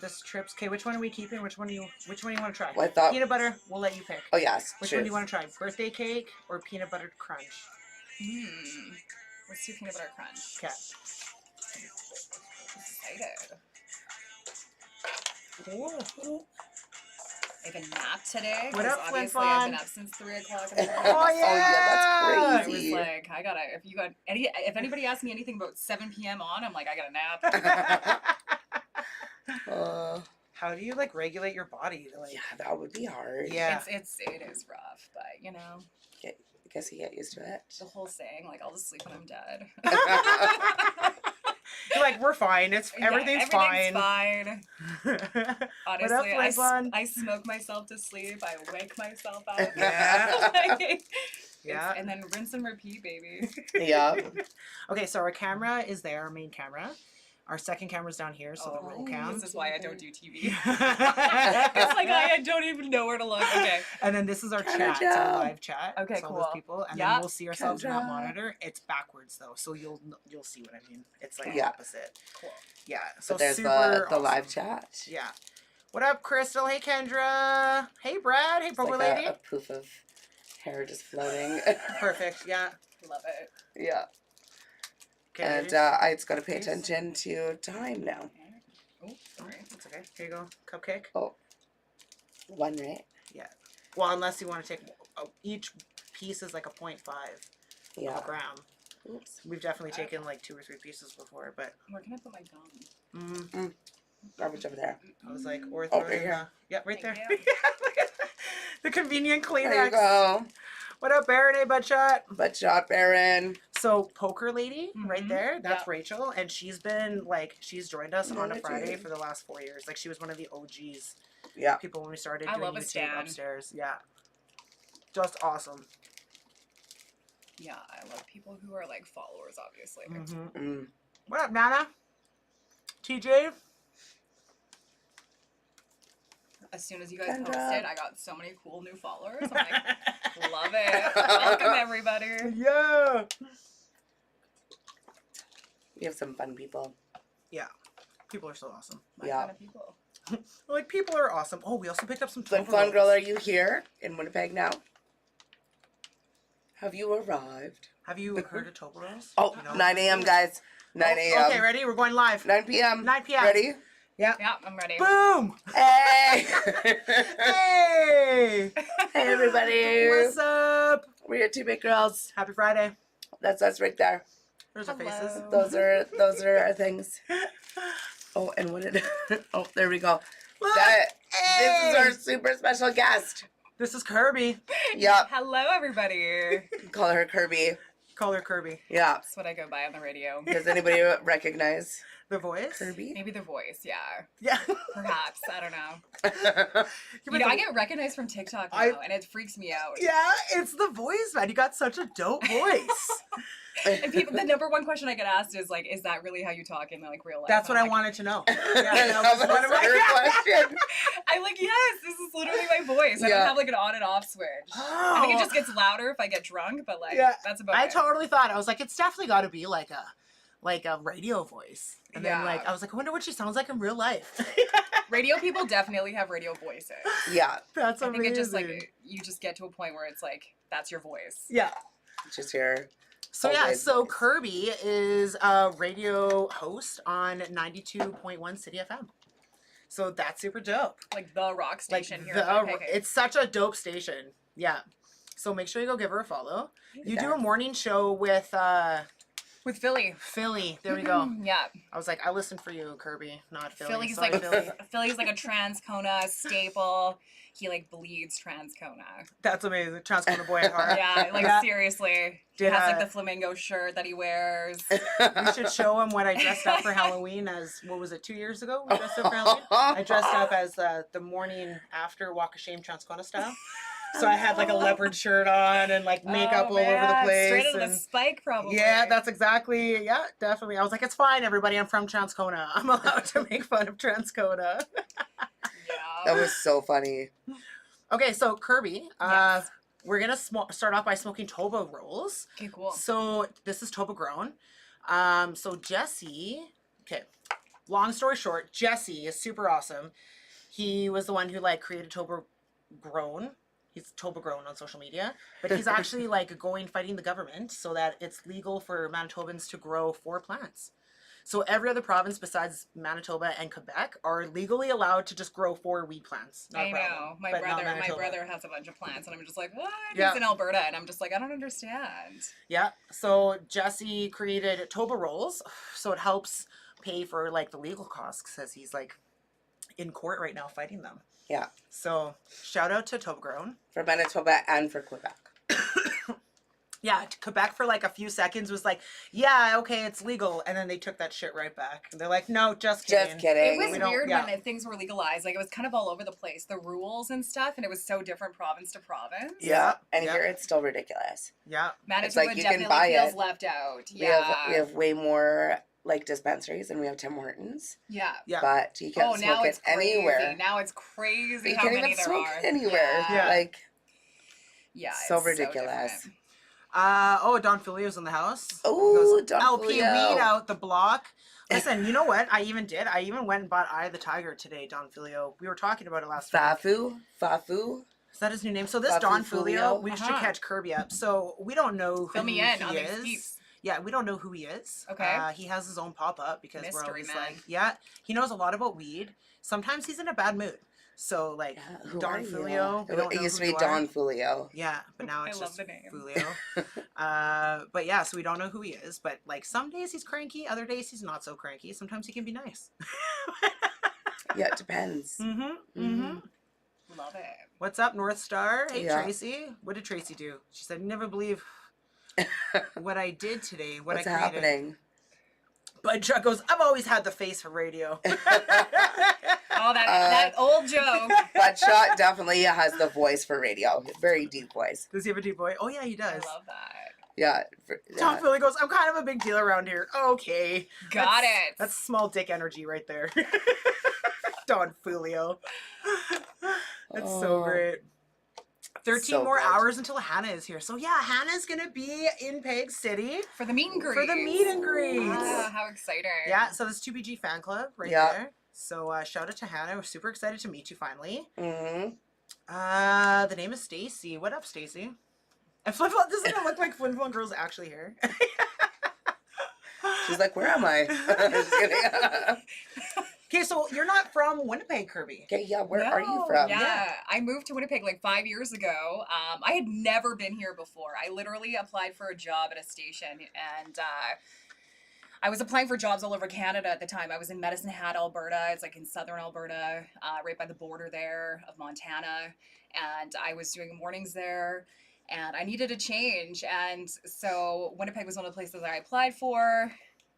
This trip's okay. Which one are we keeping? Which one do you want to try? Well, I thought peanut butter. We'll let you pick. Oh yes. Which one do you want to try? Birthday cake or peanut butter crunch? Let's do peanut butter crunch. Okay. Excited. Ooh. I have a nap today. What up, obviously Flin I've been up since 3 o'clock in the morning. Oh yeah, that's crazy. I was like, I gotta. If anybody asks me anything about 7 p.m. on, I'm like, I got a nap. How do you like regulate your body? Like, Yeah, that would be hard. Yeah. It is rough, but you know. I guess you get used to it. The whole saying, like, I'll just sleep when I'm dead. You're like, we're fine. Everything's fine. Honestly, I smoke myself to sleep. I wake myself up. Yeah. Yeah. And then rinse and repeat, baby. Yeah. Okay, so our camera is there, our main camera. Our second camera's down here, so the roll cam. This is why I don't do TV. It's like I don't even know where to look. Okay. And then this is our chat. It's our live chat. Okay, so cool. Those people, and then we'll see ourselves in that monitor. It's backwards though, so you'll see what I mean. It's like opposite. Cool. Yeah. So but there's super the awesome. live chat. Yeah. What up, Crystal? Hey, Kendra. Hey, Brad. Hey, Poker like Lady. A poof of hair just floating. Perfect. Yeah. Love it. Yeah. Okay, and I just got to pay attention to time now. Oh, sorry. That's okay. Here you go. Cupcake. Oh. One, right? Yeah. Well, unless you want to take... each piece is like a 0.5 gram. Oops. We've definitely taken like 2 or 3 pieces before, but... Where can I put my gum? Garbage over there. I was like, or throw it in the... Yep, right there. The convenient Kleenex. There you go. What up, Baron? Hey, Bloodshot. Bloodshot, Baron. So, Poker Lady, right there, that's Rachel, and she's been, like, she's joined us on a Friday for the last 4 years. Like, she was one of the OGs. Yeah. People when we started I doing love a YouTube stan. upstairs. Yeah. Just awesome. Yeah, I love people who are, like, followers, obviously. What up, Nana? TJ? As soon as you guys posted, I got so many cool new followers. I'm like, love it. Welcome, everybody. Yeah. We have some fun people. Yeah. People are so awesome. My kind of people. Like, people are awesome. Oh, we also picked up some But Fun Girl, are you here in Winnipeg now? Have you arrived? Have you heard of Toblerones? Oh, 9 a.m., guys. 9 a.m. Okay, ready? We're going live. 9 p.m. 9 p.m. Ready? Yeah. Yeah, I'm ready. Boom! Hey! Hey! Hey, everybody. What's up? We're 2 big girls. Happy Friday. That's us right there. There's our faces. Those are our things. Oh, and what did... Oh, there we go. This is our super special guest. This is Kirby. Yep. Hello, everybody. Call her Kirby. Call her Kirby. Yeah. That's what I go by on the radio. Does anybody recognize the voice? Kirby? Maybe the voice, yeah. Yeah. Perhaps. I don't know. You know, I get recognized from TikTok now, and it freaks me out. Yeah, it's the voice, man. You got such a dope voice. And people, the number one question I get asked is like, "Is that really how you talk in like real life?" That's what I wanted to know. Yeah, that was one of my question. I'm like, yes, this is literally my voice. I don't have like an on and off switch. Oh. I think it just gets louder if I get drunk, but like that's about it. I totally thought, I was like, it's definitely got to be like a radio voice. And then like I was like, I wonder what she sounds like in real life. Radio people definitely have radio voices. Yeah. That's amazing. I think it just like you just get to a point where it's like that's your voice. Yeah. Just here. So yeah, so Kirby is a radio host on 92.1 City FM. So that's super dope. Like the rock station here. It's such a dope station. Yeah. So make sure you go give her a follow. You do a morning show with Philly. Philly. There we go. Yeah. I was like, I listened for you, Kirby, not Philly. Philly's Sorry, like Philly. Philly's like a Transcona staple. He like bleeds Transcona. That's amazing. Transcona boy at heart. Yeah, like seriously. He has like the flamingo shirt that he wears. We should show him what I dressed up for Halloween as, what was it, 2 years ago? We dressed up for Halloween. I dressed up as the morning after Walk of Shame Transcona style. So I had like a leopard shirt on and like makeup all over the place. Straight out of the spike, probably. Yeah, that's exactly. Yeah, definitely. I was like, it's fine, everybody. I'm from Transcona. I'm allowed to make fun of Transcona. That was so funny. Okay, so Kirby, we're gonna start off by smoking Toba rolls. Okay, cool. So this is Toba grown. So Jesse, okay, long story short, Jesse is super awesome. He was the one who like created Toba Grown. He's Toba Grown on social media, but he's actually like fighting the government so that it's legal for Manitobans to grow 4 plants. So every other province besides Manitoba and Quebec are legally allowed to just grow 4 weed plants. Not a I problem, know. My but not brother Manitoba. has a bunch of plants, and I'm just like, what? Yeah. He's in Alberta, and I'm just like, I don't understand. Yeah. So Jesse created Toba Rolls, so it helps pay for like the legal costs because he's like in court right now fighting them. Yeah. So shout out to Toba Grown. For Manitoba and for Quebec. Yeah, Quebec for like a few seconds was like, yeah, okay, it's legal. And then they took that shit right back. They're like, no, just kidding. Just kidding. It was We don't- weird yeah. when things were legalized. Like, it was kind of all over the place, the rules and stuff, and it was so different province to province. Yeah. And Yeah. here it's still ridiculous. Yeah. Manitoba like you can definitely buy feels it. left out. We Yeah. have way more like dispensaries and we have Tim Hortons. Yeah. Yeah. But you can't Oh, now smoke it's it crazy. anywhere. Now it's crazy You how can't many even there smoke are. it anywhere. Yeah. Like Yeah, so it's ridiculous. different. Don Filio's in the house. Ooh, He goes, Don LP Filio. weed out the block. Listen, you know what? I even went and bought Eye of the Tiger today, Don Filio. We were talking about it last week. Fafu. Is that his new name? So this Fafu Don Filio? Filio, we should Uh-huh. catch Kirby up. So we don't know who Fill me he in on these is. peeps. Yeah, we don't know who he is. Okay. He has his own pop-up because we're Mystery always man. like, yeah, he knows a lot about weed. Sometimes he's in a bad mood. So like Who Don are you? Filio. we don't It know used who to be you Don are. Filio. Yeah, but now I it's love just the name. Filio. But yeah, so we don't know who he is. But like some days he's cranky, other days he's not so cranky. Sometimes he can be nice. Yeah, it depends. Mm-hmm. Love it. What's up, North Star? Hey, Yeah. Tracy. What did Tracy do? She said, never believe what I did today, what What's I created. happening? But Chuck goes, I've always had the face for radio. Oh, that old joke. Bloodshot definitely has the voice for radio. Very deep voice. Does he have a deep voice? Oh, yeah, he I does. love that. Yeah. Tom Philly goes, I'm kind of a big deal around here. Okay. Got it. That's small dick energy right there. Don Fulio. That's so Oh. great. 13 So more good. hours until Hannah is here. So yeah, Hannah's gonna be in Peg City For the meet and greet. for the meet and greet. Ah, how exciting. Yeah, so this 2BG fan club right Yeah. there. So shout out to Hannah. We're super excited to meet you finally. Mm-hmm. The name is Stacy. What up, Stacy? And Flip Flop, doesn't it look like Flip Flop Girl's actually here? She's like, where am I? Just kidding. Okay, so you're not from Winnipeg, Kirby. Okay, yeah, where are you No, from? Yeah, I moved to Winnipeg like 5 years ago. I had never been here before. I literally applied for a job at a station, and I was applying for jobs all over Canada at the time. I was in Medicine Hat, Alberta. It's like in southern Alberta, right by the border there of Montana. And I was doing mornings there, and I needed a change. And so Winnipeg was one of the places that I applied for.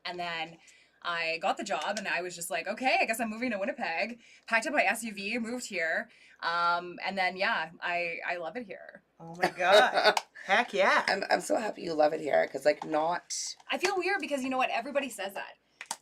And then I got the job, and I was just like, okay, I guess I'm moving to Winnipeg. Packed up my SUV, moved here. And then, yeah, I love it here. Oh my god. Heck yeah. I'm so happy you love it here because like not I feel weird because you know what? Everybody says that.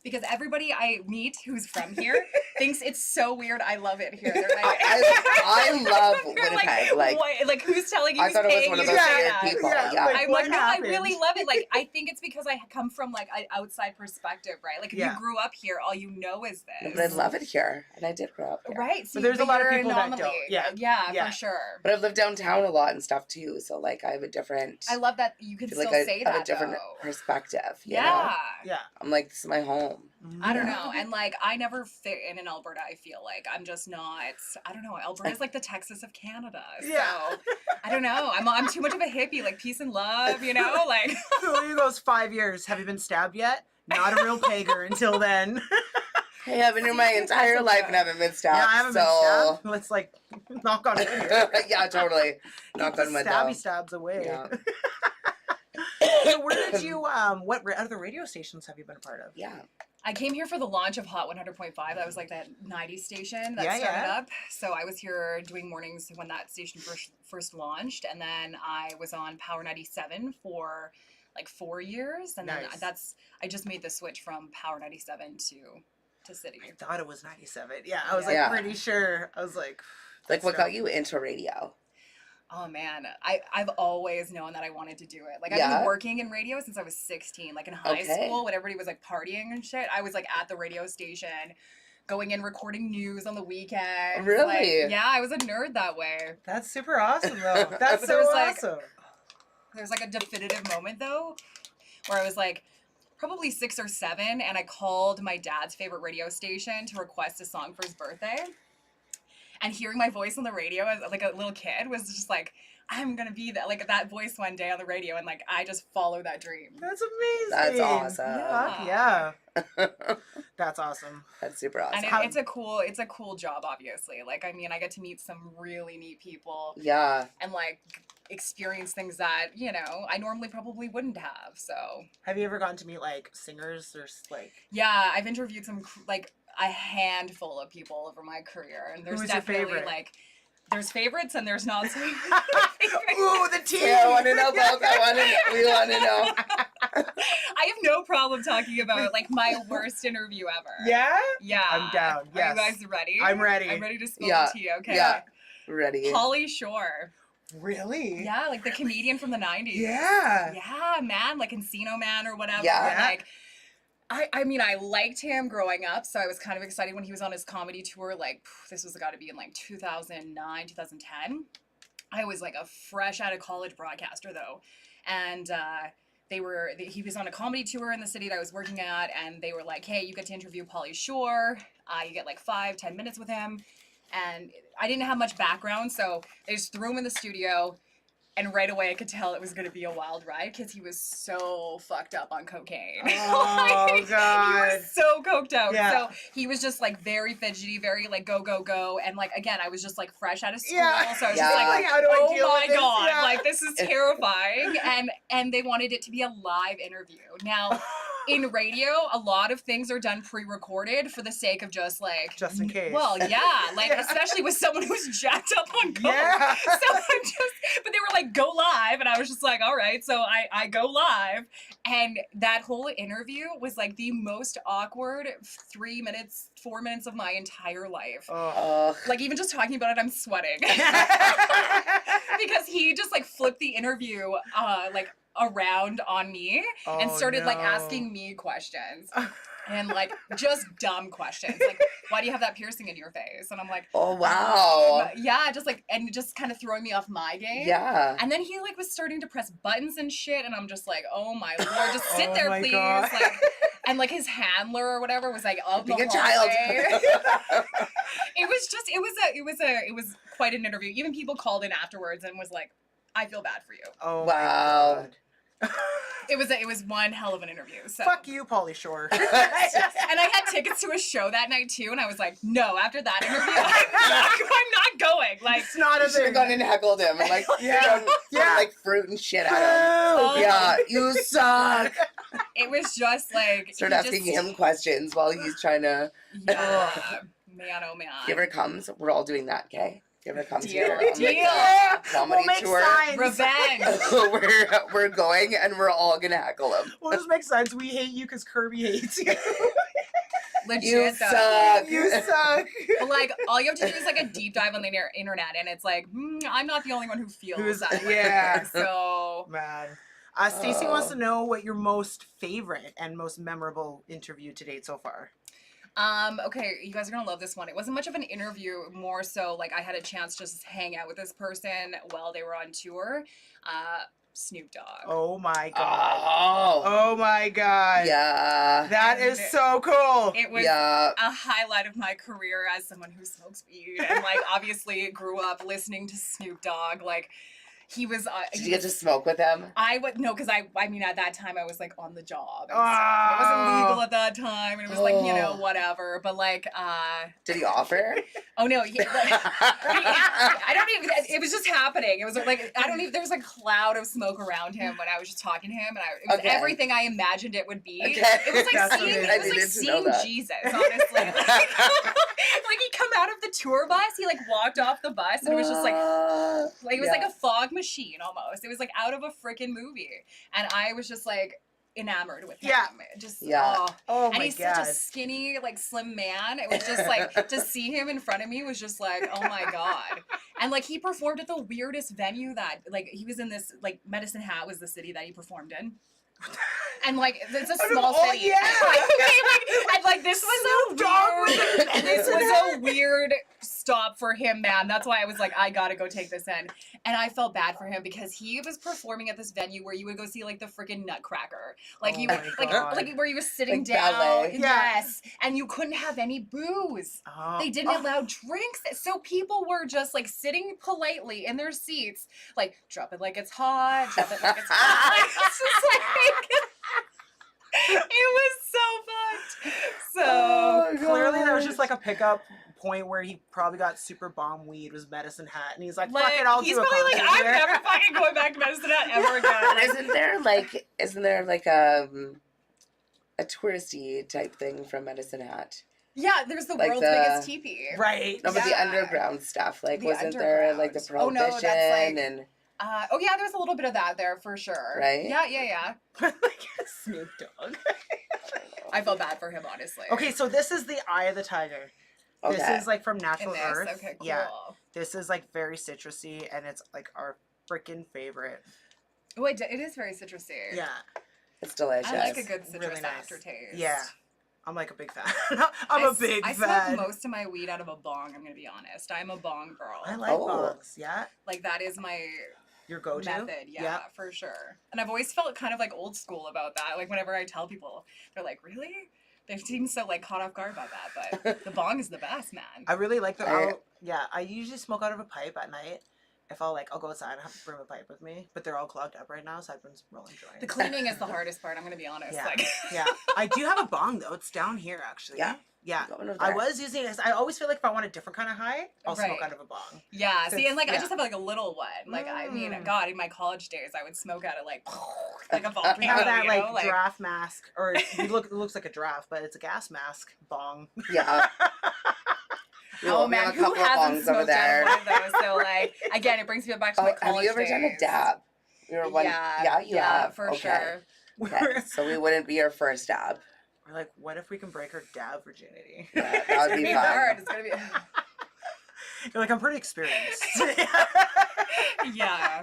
Because everybody I meet who's from here thinks it's so weird. I love it here. They're like, I love they're Winnipeg. Like what? Like who's telling you? I who's thought it was paying one of you those to say weird that? people. Yeah, Yeah. like, I'm what like, no, happened? I really love it. Like, I think it's because I come from like an outside perspective, right? Like, if Yeah. you grew up here, all you know is No, this. but I love it here, and I did grow up here. Right. See, But there's a lot of you're people that anomaly. don't. Yeah. Yeah, Yeah. for sure. But I've lived downtown a lot and stuff too, so like I have a different. I love that you can feel still like say I have that a different though. perspective. You Yeah. know? Yeah. I'm like, this is my home. I don't Yeah. know. And like, I never fit in Alberta, I feel like. I'm just not, I don't know. Alberta's like the Texas of Canada. So, Yeah. I don't know. I'm too much of a hippie, like peace and love, you know? Like, Philly goes 5 years. Have you been stabbed yet? Not a real pager until then. Hey, I've been here my entire life and haven't been stabbed. Yeah, I haven't been so... stabbed. Let's like knock on wood here. yeah, totally. Knock on wood. Stabby though. stabs away. Yeah. So where did you what other radio stations have you been a part of? Yeah. I came here for the launch of Hot 100.5. That was like that 90s station that Yeah, started yeah. up. So I was here doing mornings when that station first launched. And then I was on Power 97 for like 4 years. And Nice. then I just made the switch from Power 97 to City. I thought it was 97. Yeah, I was Yeah. like pretty sure. I was like, Like, what that's got you into radio? Oh man, I've always known that I wanted to do it. Like I've Yeah? been working in radio since I was 16. Like in high Okay. school, when everybody was like partying and shit, I was like at the radio station, going in recording news on the weekends. Really? Like, yeah, I was a nerd that way. That's super awesome, though. That's But so there's, like, awesome. There's like a definitive moment though, where I was like probably 6 or 7, and I called my dad's favorite radio station to request a song for his birthday. And hearing my voice on the radio as like a little kid was just like, I'm gonna be that, like that voice one day on the radio, and like I just followed that dream. That's amazing. That's awesome. Fuck yeah. That's awesome. That's super awesome. And it's a cool job, obviously. Like, I mean, I get to meet some really neat people Yeah. and like experience things that, you know, I normally probably wouldn't have. So Have you ever gotten to meet like singers or like? yeah, I've interviewed some like a handful of people over my career, and there's Who's your definitely favorite? like there's favorites and there's not so Ooh, the tea. Yeah, I want to know both. We want to know. I have no problem talking about like my worst interview ever. Yeah. Yeah. I'm down. Are Yes. you guys ready? I'm ready. I'm ready to spill Yeah. the tea. Okay. Yeah. Ready. Pauly Shore. Really? Yeah, like the comedian from the 90s. Yeah. Yeah, man, like Encino Man or whatever. Yeah. Like, I mean, I liked him growing up, so I was kind of excited when he was on his comedy tour. Like, this was got to be in like 2009, 2010. I was like a fresh out of college broadcaster though, and he was on a comedy tour in the city that I was working at, and they were like, hey, you get to interview Pauly Shore. You get like 5-10 minutes with him. And I didn't have much background, so they just threw him in the studio, and right away I could tell it was going to be a wild ride because he was so fucked up on cocaine. Oh, He God. was so coked out. Yeah. So he was just like very fidgety, very like go, go, go. And like, again, I was just like fresh out of school. Yeah. So I was Yeah. just like, Like, how do I oh deal my with this? God, Yeah. like this is terrifying. And they wanted it to be a live interview. Now, in radio, a lot of things are done pre-recorded for the sake of just like Just in case. Well, yeah, like Yeah. especially with someone who's jacked up on coke. Yeah. So but they were like, go live, and I was just like, all right. So I go live, and that whole interview was like the most awkward 4 minutes of my entire life. Oh. Like even just talking about it, I'm sweating because he just like flipped the interview like around on me and Oh, started like no. asking me questions. And like just dumb questions like, why do you have that piercing in your face? And I'm like, Oh, wow. yeah, just like, and just kind of throwing me off my game. Yeah. And then he like was starting to press buttons and shit, and I'm just like, oh my lord, just sit Oh there, my please. God. Like, and like his handler or whatever was like up Being the a child. hallway. It was quite an interview. Even people called in afterwards and was like, I feel bad for you. Oh, Wow. my God. It was one hell of an interview. So. Fuck you, Pauly Shore. And I had tickets to a show that night too, and I was like, no, after that interview, I'm not going. Like, It's not You a should have thing. gone and heckled him and like, Yeah. thrown, Yeah. like fruit and shit at him. Oh. Yeah, you suck. it was just like Start he asking just- him questions while he's trying to. Yeah, man, oh man. If he ever comes, we're all doing that, okay? If he ever comes Deal. here on Deal. the comedy We'll make tour, signs. Revenge. we're going and we're all gonna heckle him. We'll just make signs. We hate you because Kirby hates you. Legit You though. suck. You suck. But like, all you have to do is like a deep dive on the internet, and it's like, I'm not the only one who feels Who's- that way. yeah. So Man. Stacey wants to know what your most favorite and most memorable interview to date so far. okay, you guys are gonna love this one. It wasn't much of an interview, more so like I had a chance to just hang out with this person while they were on tour. Snoop Dogg. Oh my God. Oh. Oh my God. Yeah. That is so cool. It was Yeah. a highlight of my career as someone who smokes weed and like obviously grew up listening to Snoop Dogg. Like he was. Did you get to smoke with him? I would no, because I mean at that time I was like on the job. And Oh. stuff. It wasn't legal at that time, and it was like Oh. whatever. But like Did he offer? oh no, I don't even. It was just happening. It was like I don't even. There was a cloud of smoke around him when I was just talking to him, and it was Okay. everything I imagined it would be. Okay. It was like That's seeing. amazing. It I was like needed to know seeing that. Jesus, honestly. Like he come out of the tour bus, he like walked off the bus, and it was just like it was like a fog machine almost. It was like out of a freaking movie, and I was just like. enamored with him. Yeah. Just Yeah. oh. Oh And my he's god. such a skinny, like slim man. It was just like to see him in front of me was just like, oh my god. And like he performed at the weirdest venue that like he was in this like Medicine Hat was the city that he performed in. And like it's a small Oh, city. yeah. And like this was a weird stop for him, man. That's why I was like, I gotta go take this in. And I felt bad for him because he was performing at this venue where you would go see like the freaking Nutcracker. Like Oh he my like God. like where he was sitting Like down. ballet. Yeah. Yes. And you couldn't have any booze. Oh. They didn't allow drinks. So people were just like sitting politely in their seats, like drop it like it's hot, drop it like it's hot. It's just like it was so fucked. So Oh, Clearly, that was gosh. just like a pickup point where he probably got super bomb weed was Medicine Hat, and he's like, "Fuck it, I'll he's do a probably like, concert I'm here." never fucking going back to Medicine Hat ever again. And isn't there like a touristy type thing from Medicine Hat? Yeah, there's the Like world's the- biggest teepee. Right. No, but the Yeah. underground stuff. Like, The wasn't there like the underground. Oh, no, prohibition that's, like- and Oh yeah, there's a little bit of that there for sure. Right? Yeah. Like Snoop Dogg. I felt bad for him, honestly. Okay, so this is the Eye of the Tiger. okay. This is like from In Natural this, Earth. okay, cool. Yeah. This is like very citrusy, and it's like our freaking favorite. Oh, it is very citrusy. Yeah. It's delicious. I like a good citrus Really nice. aftertaste. Yeah. I'm like a big fan. I'm a big I fan. smoke most of my weed out of a bong, I'm gonna be honest. I'm a bong girl. I like Oh. bongs. Yeah. Like that is my Your go-to. method, yeah, for sure. And I've always felt kind of like old school about that. Like whenever I tell people, they're like, "Really?" They seem so like caught off guard by that. But the bong is the best, man. I really like the. I- I usually smoke out of a pipe at night. If I'll go outside, I have to bring a pipe with me. But they're all clogged up right now, so I've been rolling joints. The cleaning is the hardest part. I'm gonna be honest. Yeah. Like, Yeah, I do have a bong though. It's down here actually. Yeah? Yeah. Going over I there. was using it. I always feel like if I want a different kind of high, I'll smoke Right. out of a bong. yeah. See, and like I Yeah. just have like a little one. Like I mean, Mm. God, in my college days, I would smoke out of like a We volcano. have that you know? like giraffe mask, or it looks like a giraffe, but it's a gas mask bong. Yeah. We Oh have man, a who couple of hasn't bongs over smoked out there. of one of those? So like, again, it brings me back to my Oh, have college you ever done a days. dab? You're one. Yeah, you have. for Okay. sure. Okay. So we wouldn't be your first dab. We're like, what if we can break her dab virginity? Yeah, that would It's gonna be be fun. hard. It's gonna be. You're like, I'm pretty experienced. Yeah.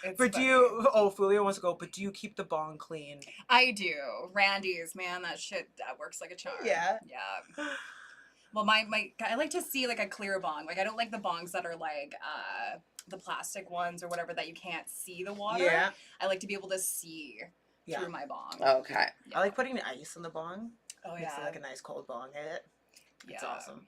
It's But do funny. you? Oh, Fulio wants to go. But do you keep the bong clean? I do. Randy's, man, that shit that works like a charm. Yeah. Yeah. Well, my I like to see like a clear bong. Like I don't like the bongs that are like the plastic ones or whatever that you can't see the water. Yeah. I like to be able to see Yeah. through my bong. Okay. I like putting ice in the bong. Oh Makes yeah. it like a nice cold bong hit. yeah. It's awesome.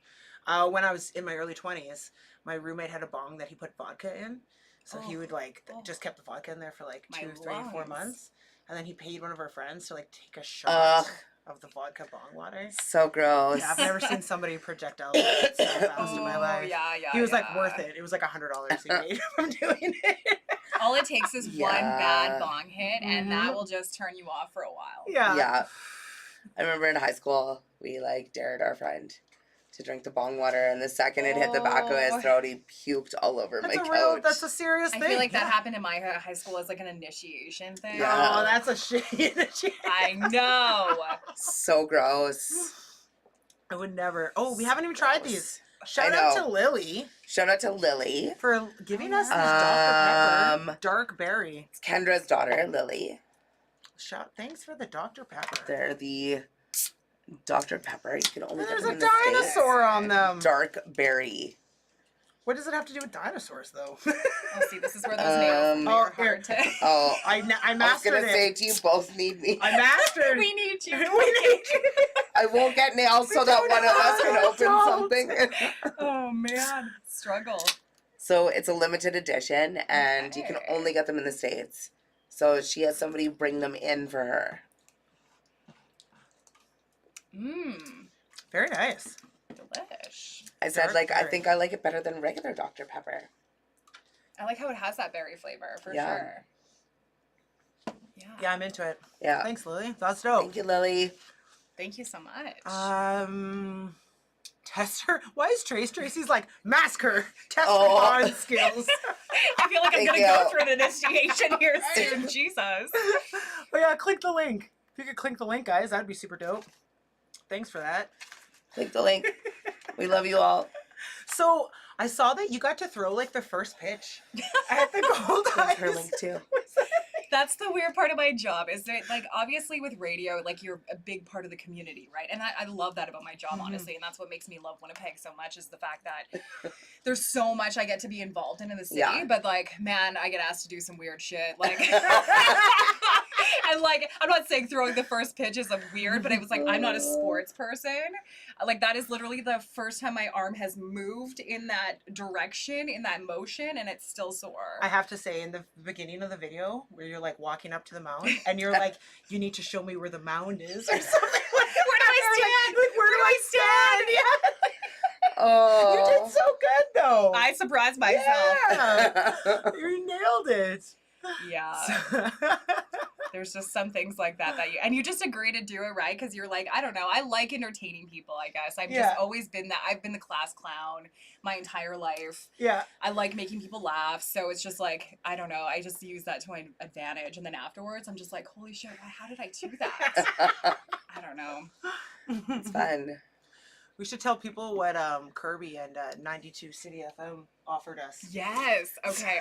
When I was in my early 20s, my roommate had a bong that he put vodka in. So he Oh. would like Oh. just kept the vodka in there for like My 2, 3, 4 lungs. months. And then he paid one of our friends to like take a shot Ugh. of the vodka bong water. So gross. Yeah, I've never seen somebody projectile vomit so fast in my life. yeah. He was like yeah. worth it. It was like $100 he made from doing it. All it takes is one Yeah. bad bong hit, and that Mhm. will just turn you off for a while. Yeah. Yeah. I remember in high school, we like dared our friend to drink the bong water, and the second it hit the back of his Oh. throat, he puked all over That's my a couch. that's a serious I thing. feel like that Yeah. happened in my high school as like an initiation thing. Yeah. Oh, that's a shitty. I know. So gross. I would never. Oh, we haven't even tried Gross. these. Shout out to Lily Shout out to Lily. for giving us these Um, Dr. Pepper dark berry. It's Kendra's daughter, Lily. Thanks for the Dr. Pepper. They're the Dr. Pepper. You can only And get there's them a in the States. dinosaur on them. Dark berry. What does it have to do with dinosaurs, though? Oh, see, this is where those nails Um, are Oh, here. hard to. Oh, I I was mastered gonna it. say to you, both need me. I mastered. We need you. We need you. I won't get nails so that one of us can open Don't. something. Oh man, struggle. So it's a limited edition, and you can Okay. only get them in the States. So she has somebody bring them in for her. Mmm, Very nice. delish. I said, Dark like, I berry. think I like it better than regular Dr. Pepper. I like how it has that berry flavor for Yeah. sure. Yeah, I'm into it. Yeah. Thanks, Lily. That's dope. Thank you, Lily. Thank you so much. Why is Tracy's like, mask her, test her Oh. bond skills. I feel like I'm Thank gonna you. go through an initiation here soon. Jesus. But yeah, click the link. If you could click the link, guys, that'd be super dope. Thanks for that. Click the link. We love you all. So I saw that you got to throw like the first pitch at the Gold There's her Eyes. link too. That's the weird part of my job is that, like, obviously with radio, like, you're a big part of the community, right? And I love that about my job, honestly. And that's what makes me love Winnipeg so much is the fact that there's so much I get to be involved in the city. Yeah. But, like, man, I get asked to do some weird shit. Like, and, like, I'm not saying throwing the first pitch is weird, but it was like, I'm not a sports person. Like, that is literally the first time my arm has moved in that direction, in that motion, and it's still sore. I have to say, in the beginning of the video, where you're like walking up to the mound, and you're like, you need to show me where the mound is, or something like that. Where do I stand? Like, where do I stand? Yeah. Oh. You did so good, though. I surprised myself. Yeah. You nailed it. Yeah. There's just some things like that you just agree to do it, right? Because you're like, I don't know, I like entertaining people, I guess. I've just always been that. I've been the class clown my entire life. Yeah. I like making people laugh. So it's just like, I don't know, I just use that to my advantage. And then afterwards, I'm just like, holy shit, how did I do that? I don't know. It's fun. We should tell people what Kirby and 92 City FM offered us. Yes. Okay.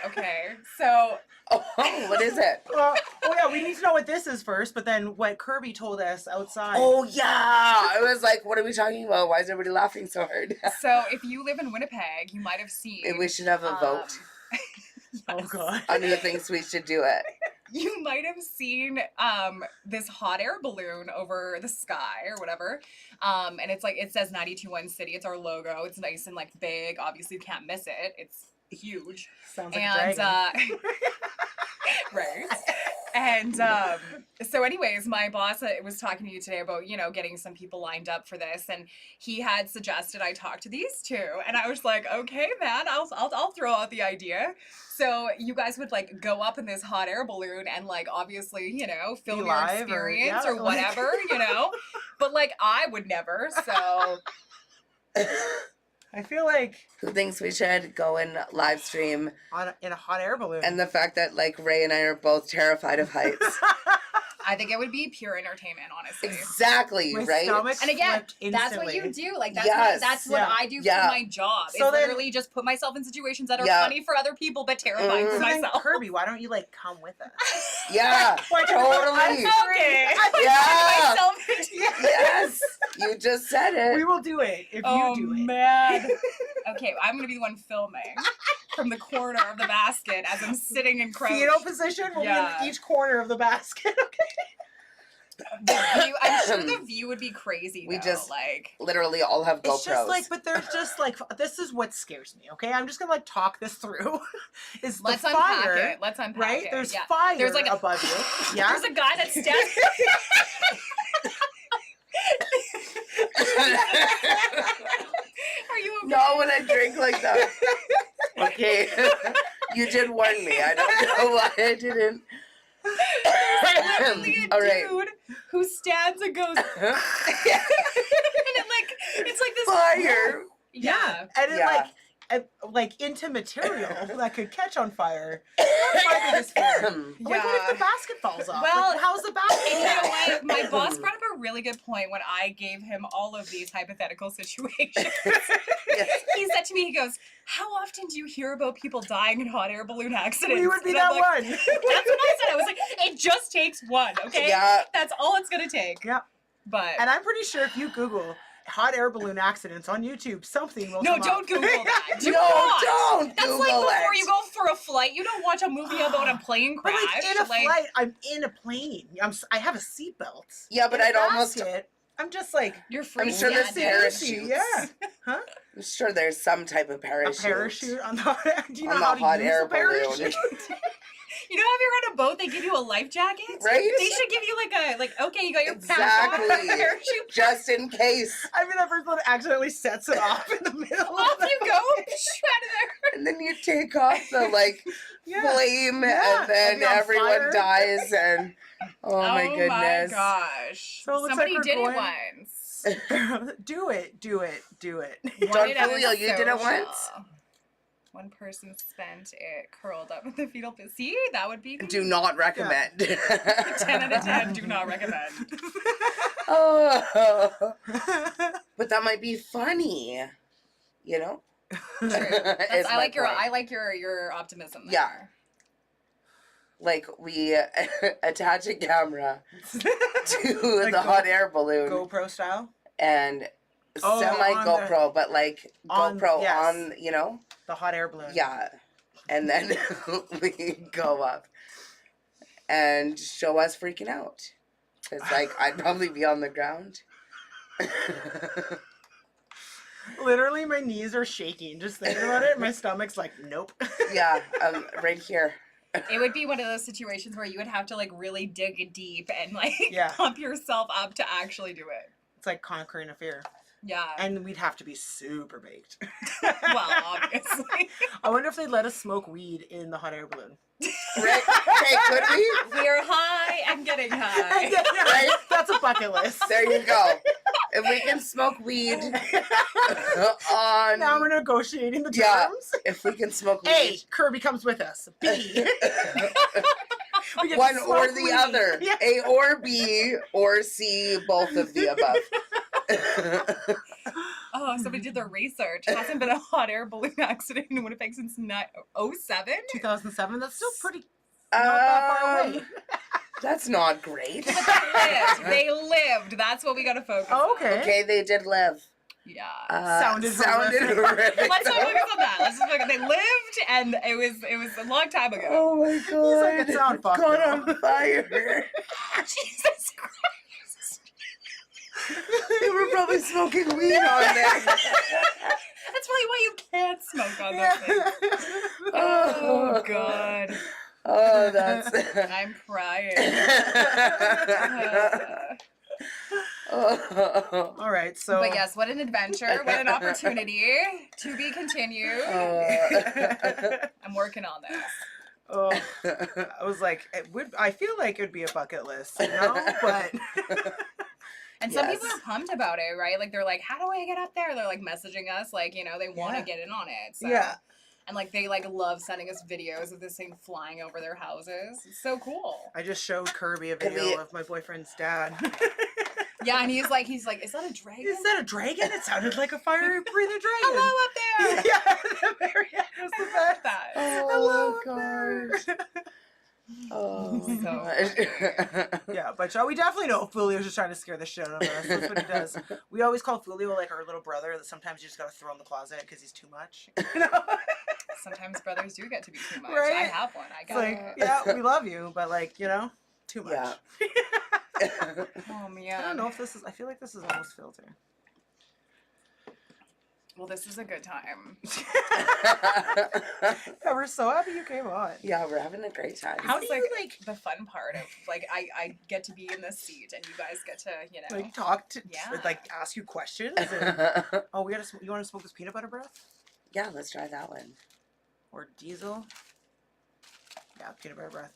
So Oh, what is it? Oh yeah, we need to know what this is first, but then what Kirby told us outside. Oh, yeah. I was like, what are we talking about? Why is everybody laughing so hard? So if you live in Winnipeg, you might have seen. Maybe we should have a vote Oh god. on who thinks we should do it. You might have seen this hot air balloon over the sky or whatever. And it's like, it says 92.1 City. It's our logo. It's nice and like big. Obviously, you can't miss it. It's huge. Sounds like And a dragon. right. And so anyways, my boss was talking to you today about, you know, getting some people lined up for this, and he had suggested I talk to these two, and I was like, okay, man, I'll throw out the idea. So you guys would like go up in this hot air balloon and like obviously, you know, film your live experience or like- whatever, you know, but like I would never. So I feel like Who thinks we should go and live stream? in a hot air balloon. And the fact that like Ray and I are both terrified of heights. I think it would be pure entertainment, honestly. Exactly, My right? stomach And again, flipped that's what instantly. you do. Like that's Yes. what Yeah. I do Yeah. for my job. So It's then- literally just put myself in situations that are Yeah. funny for other people but terrifying Mhm. for So then, myself. Kirby, why don't you like come with us? Yeah, Why don't totally. you- Okay. Yeah. Myself- Yes, you just said it. We will do it if oh you do it. man. Okay, I'm gonna be the one filming from the corner of the basket as I'm sitting in crouch. Fetal position will Yeah. be in each corner of the basket. Okay. I'm sure the view would be crazy. We though, just- like. Literally all have GoPros. It's just like, but there's just like, this is what scares me. Okay, I'm just gonna like talk this through. Is Let's the unpack fire, it. Let's unpack right? it. There's yeah. fire There's like a- above you. Yeah. There's a guy that stands. Are you okay? No, when I drink like that. Okay. You did warn me. I don't know why I didn't. Literally a All right. dude who stands and goes, and it like it's like this Fire. Yeah. And it Yeah. like into material that could catch on fire. That's my biggest fear. Like, what if the basket falls off? Well, Like, how's the basket? And you know fall? what? My boss brought up a really good point when I gave him all of these hypothetical situations. Yes. He said to me, he goes, how often do you hear about people dying in hot air balloon accidents? We would be And that I'm like, one. That's what I said. I was like, it just takes one, okay? Yeah. That's all it's going to take. Yeah. But And I'm pretty sure if you Google hot air balloon accidents on YouTube, something will no, come don't up. Google that. Do No, not. don't That's Google like before it. you go for a flight. You don't watch a movie about a plane But crash. like in a flight, I'm in a plane. I have a seatbelt. Yeah, but In a I'd almost. basket, I'm just like You're free. I'm sure yeah, there's dude. parachutes. Yeah. Huh? I'm sure there's some type of A parachute. parachute on the. Do you know On how the to hot use air a parachute? balloon. You know, if you're on a boat, they give you a life jacket. Right? They should give you okay, you got your Exactly. parachute. Just in case. I mean, that person that accidentally sets it off in the middle. Off of you the- go, out of there. And then you take off the like Yeah. flame Yeah. and then And you're on everyone fire. dies and oh my goodness. gosh. So it looks Somebody like we're did going- it once. Do it. Don Julio, you did it once? One person spent it curled up with the fetal position. See, that would be Do not recommend. 10 out of 10. Do not recommend. Oh. But that might be funny. You know? True. Is I my like point. your optimism there. Yeah. Like, we attach a camera to Like the hot air balloon GoPro style. and Oh, semi on GoPro, but like on- GoPro yes. on, you know? The hot air balloon. Yeah. And then we go up and show us freaking out. It's like, I'd probably be on the ground. Literally, my knees are shaking just thinking about it. My stomach's like, nope. Yeah, right here. It would be one of those situations where you would have to like really dig deep and like Yeah. pump yourself up to actually do it. It's like conquering a fear. Yeah. And we'd have to be super baked. Well, obviously. I wonder if they'd let us smoke weed in the hot air balloon. Right? Hey, could we? We're high and getting high. Right? That's a bucket list. There you go. If we can smoke weed on... Now we're negotiating the terms. Yeah. If we can smoke A, weed. Kirby comes with us. B, we get to One or smoke the weed. other. Yeah. A or B or C, both of the above. Oh, somebody did their research. Hasn't been a hot air balloon accident in Winnipeg since 2007. 2007, that's still pretty not that far away. That's not great. But they lived. That's what we got to focus on. Oh, okay. Okay, they did live. Yeah. Sounded horrific. Let's not focus on that. Let's just focus. They lived, and it was a long time ago. Oh my god. like, it sound fucked Caught up. on fire. Jesus Christ. They were probably smoking weed on there. That's probably why you can't smoke on those things. Oh God. Oh, that's... I'm crying. Oh. All right, so. But yes, what an adventure. What an opportunity. To be continued. I'm working on this. Oh, I was like, I feel like it would be a bucket list, you know? But And some Yes. people are pumped about it, right? Like they're like, how do I get up there? They're like messaging us, like, you know, they want to Yeah. get in on it. So. yeah, And like they like love sending us videos of this thing flying over their houses. It's so cool. I just showed Kirby a Can video we- of my boyfriend's dad. Yeah, and he's like, is that a dragon? Is that a dragon? It sounded like a fire breathing dragon. Hello up there. Yeah, the very end was the best. That. Oh, Hello up gosh. Oh, my So- gosh. Yeah, but we definitely know Fulio's just trying to scare the shit out of us. That's what he does. We always call Fulio like our little brother that sometimes you just gotta throw in the closet because he's too much. You know? Sometimes brothers do get to be too much. Right? I have one. I It's got like, yeah, we love you, but like, you know, too much. Yeah. Oh man. I don't know if this is. I feel like this is almost filtered. Well, this is a good time. Yeah, we're so happy you came on. Yeah, we're having a great time. How This do is, you like the fun part of like I get to be in this seat and you guys get to, you know. like talk to Yeah. like ask you questions? And, oh, we gotta. You want to smoke this peanut butter breath Yeah, let's try that one. or diesel? Yeah, peanut butter breath.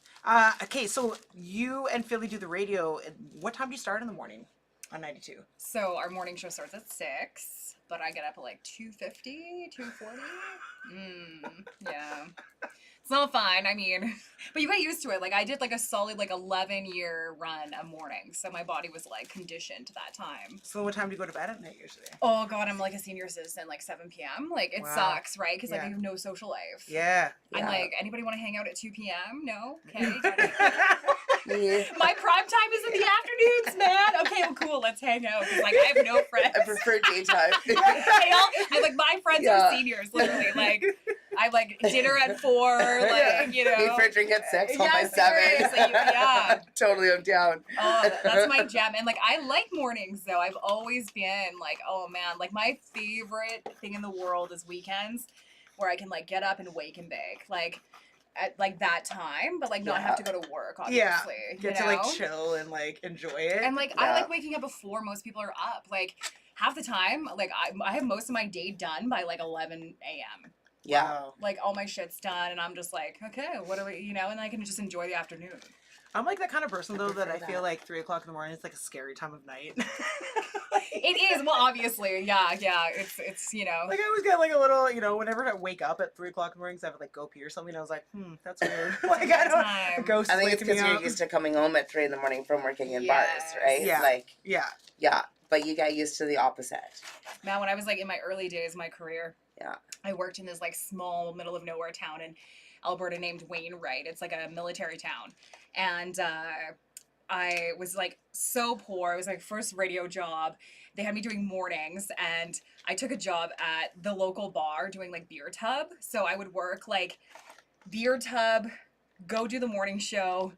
Okay, so you and Philly do the radio. What time do you start in the morning on 92? So our morning show starts at 6, but I get up at like 2:50, 2:40. Yeah. It's not fun. I mean, but you get used to it. Like I did like a solid like 11-year run a morning, so my body was like conditioned to that time. So what time do you go to bed at night usually? Oh God, I'm like a senior citizen, like 7 p.m. Like it Wow. sucks, right? Because like Yeah. I have no social life. Yeah. I'm Yeah. like, anybody want to hang out at 2 p.m.? No? Okay. Yeah. My prime time is in the afternoons, man. Okay, well, cool. Let's hang out. 'Cause, like, I have no friends. I prefer daytime. I like my friends Yeah. are seniors, literally. Like, I like dinner at 4, like, you know. Meet for a drink at 6, home by Yeah, 7. seriously, yeah. Totally, I'm down. Oh, that's my jam. And like, I like mornings though. I've always been like, oh man, like my favorite thing in the world is weekends where I can like get up and wake and bake. Like, at like that time, but like not have to go to work, Yeah. obviously. Get you to like know? chill and like enjoy it. And like I Yeah. like waking up before most people are up. Like half the time, like I have most of my day done by like 11 a.m. Yeah. Wow. Like all my shit's done, and I'm just like, okay, what do we, you know? And I can just enjoy the afternoon. I'm like that kind of person though that prefer I feel that. like 3 o'clock in the morning is like a scary time of night. It is, well, obviously, yeah, it's you know. Like I always get like a little, you know, whenever I wake up at 3 o'clock in the morning, 'cause I have to like go pee or something. I was like, that's weird. Like I don't. Time. A ghost I think it's waking me because you're up. used to coming home at 3 a.m. from working in Yes. bars, right? Yeah. Like, Yeah. yeah, but you get used to the opposite. Man, when I was like in my early days of my career, Yeah. I worked in this like small middle of nowhere town in Alberta named Wainwright. It's like a military town. And I was like so poor. It was my first radio job. They had me doing mornings and I took a job at the local bar doing like beer tub. So I would work like beer tub, go do the morning show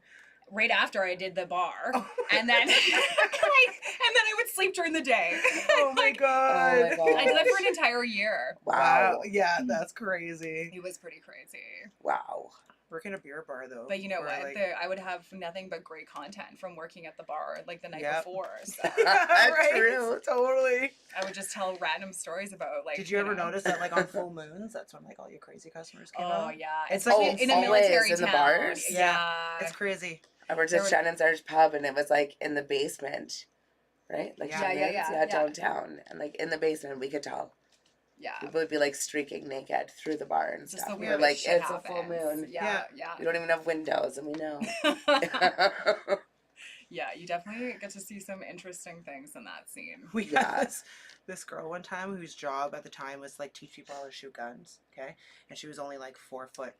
right after I did the bar. And then I would sleep during the day. Oh my god. Oh my God. I did that for an entire year. Wow. Yeah, that's crazy. It was pretty crazy. Wow. Working a beer bar though. But you know where, what? like- I would have nothing but great content from working at the bar like the night Yep. before. So Right? True. Totally. I would just tell random stories about like. Did you ever know. notice that like on full moons, that's when like all your crazy customers came Oh out? yeah, It's especially like in a always military in the town. bars? Yeah, It's crazy. I worked There at were- Shannon's Irish Pub and it was like in the basement, right? Like Yeah. Shannon's, Yeah. downtown. And like in the basement, we could tell. yeah. People would be like streaking naked through the bar and It's just stuff. the We were weirdest like, shit it's a full happens. moon. Yeah, We don't even have windows and we know. yeah. You definitely get to see some interesting things in that scene. We Yeah. had this girl one time whose job at the time was like teach people how to shoot guns, okay? And she was only like 4'9",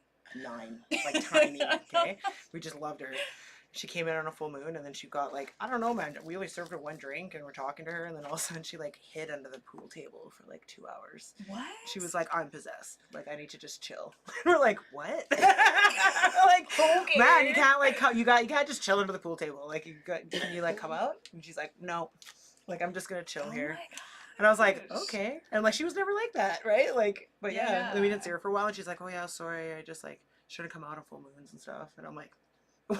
like tiny, okay? We just loved her. She came in on a full moon and then she got like, I don't know, man. We always served her one drink and we're talking to her and then all of a sudden she like hid under the pool table for like 2 hours. What? She was like, I'm possessed. Like, I need to just chill. We're like, what? Like, Okay. man, you can't like, you can't just chill under the pool table. Like, can you like come out? And she's like, no. Like, I'm just gonna chill Oh here. my God. And I was like, Gosh. okay. And like, she was never like that, right? Like, but yeah. Yeah. And then we didn't see her for a while, and she's like, oh yeah, sorry, I just like shouldn't come out on full moons and stuff. And I'm like, what?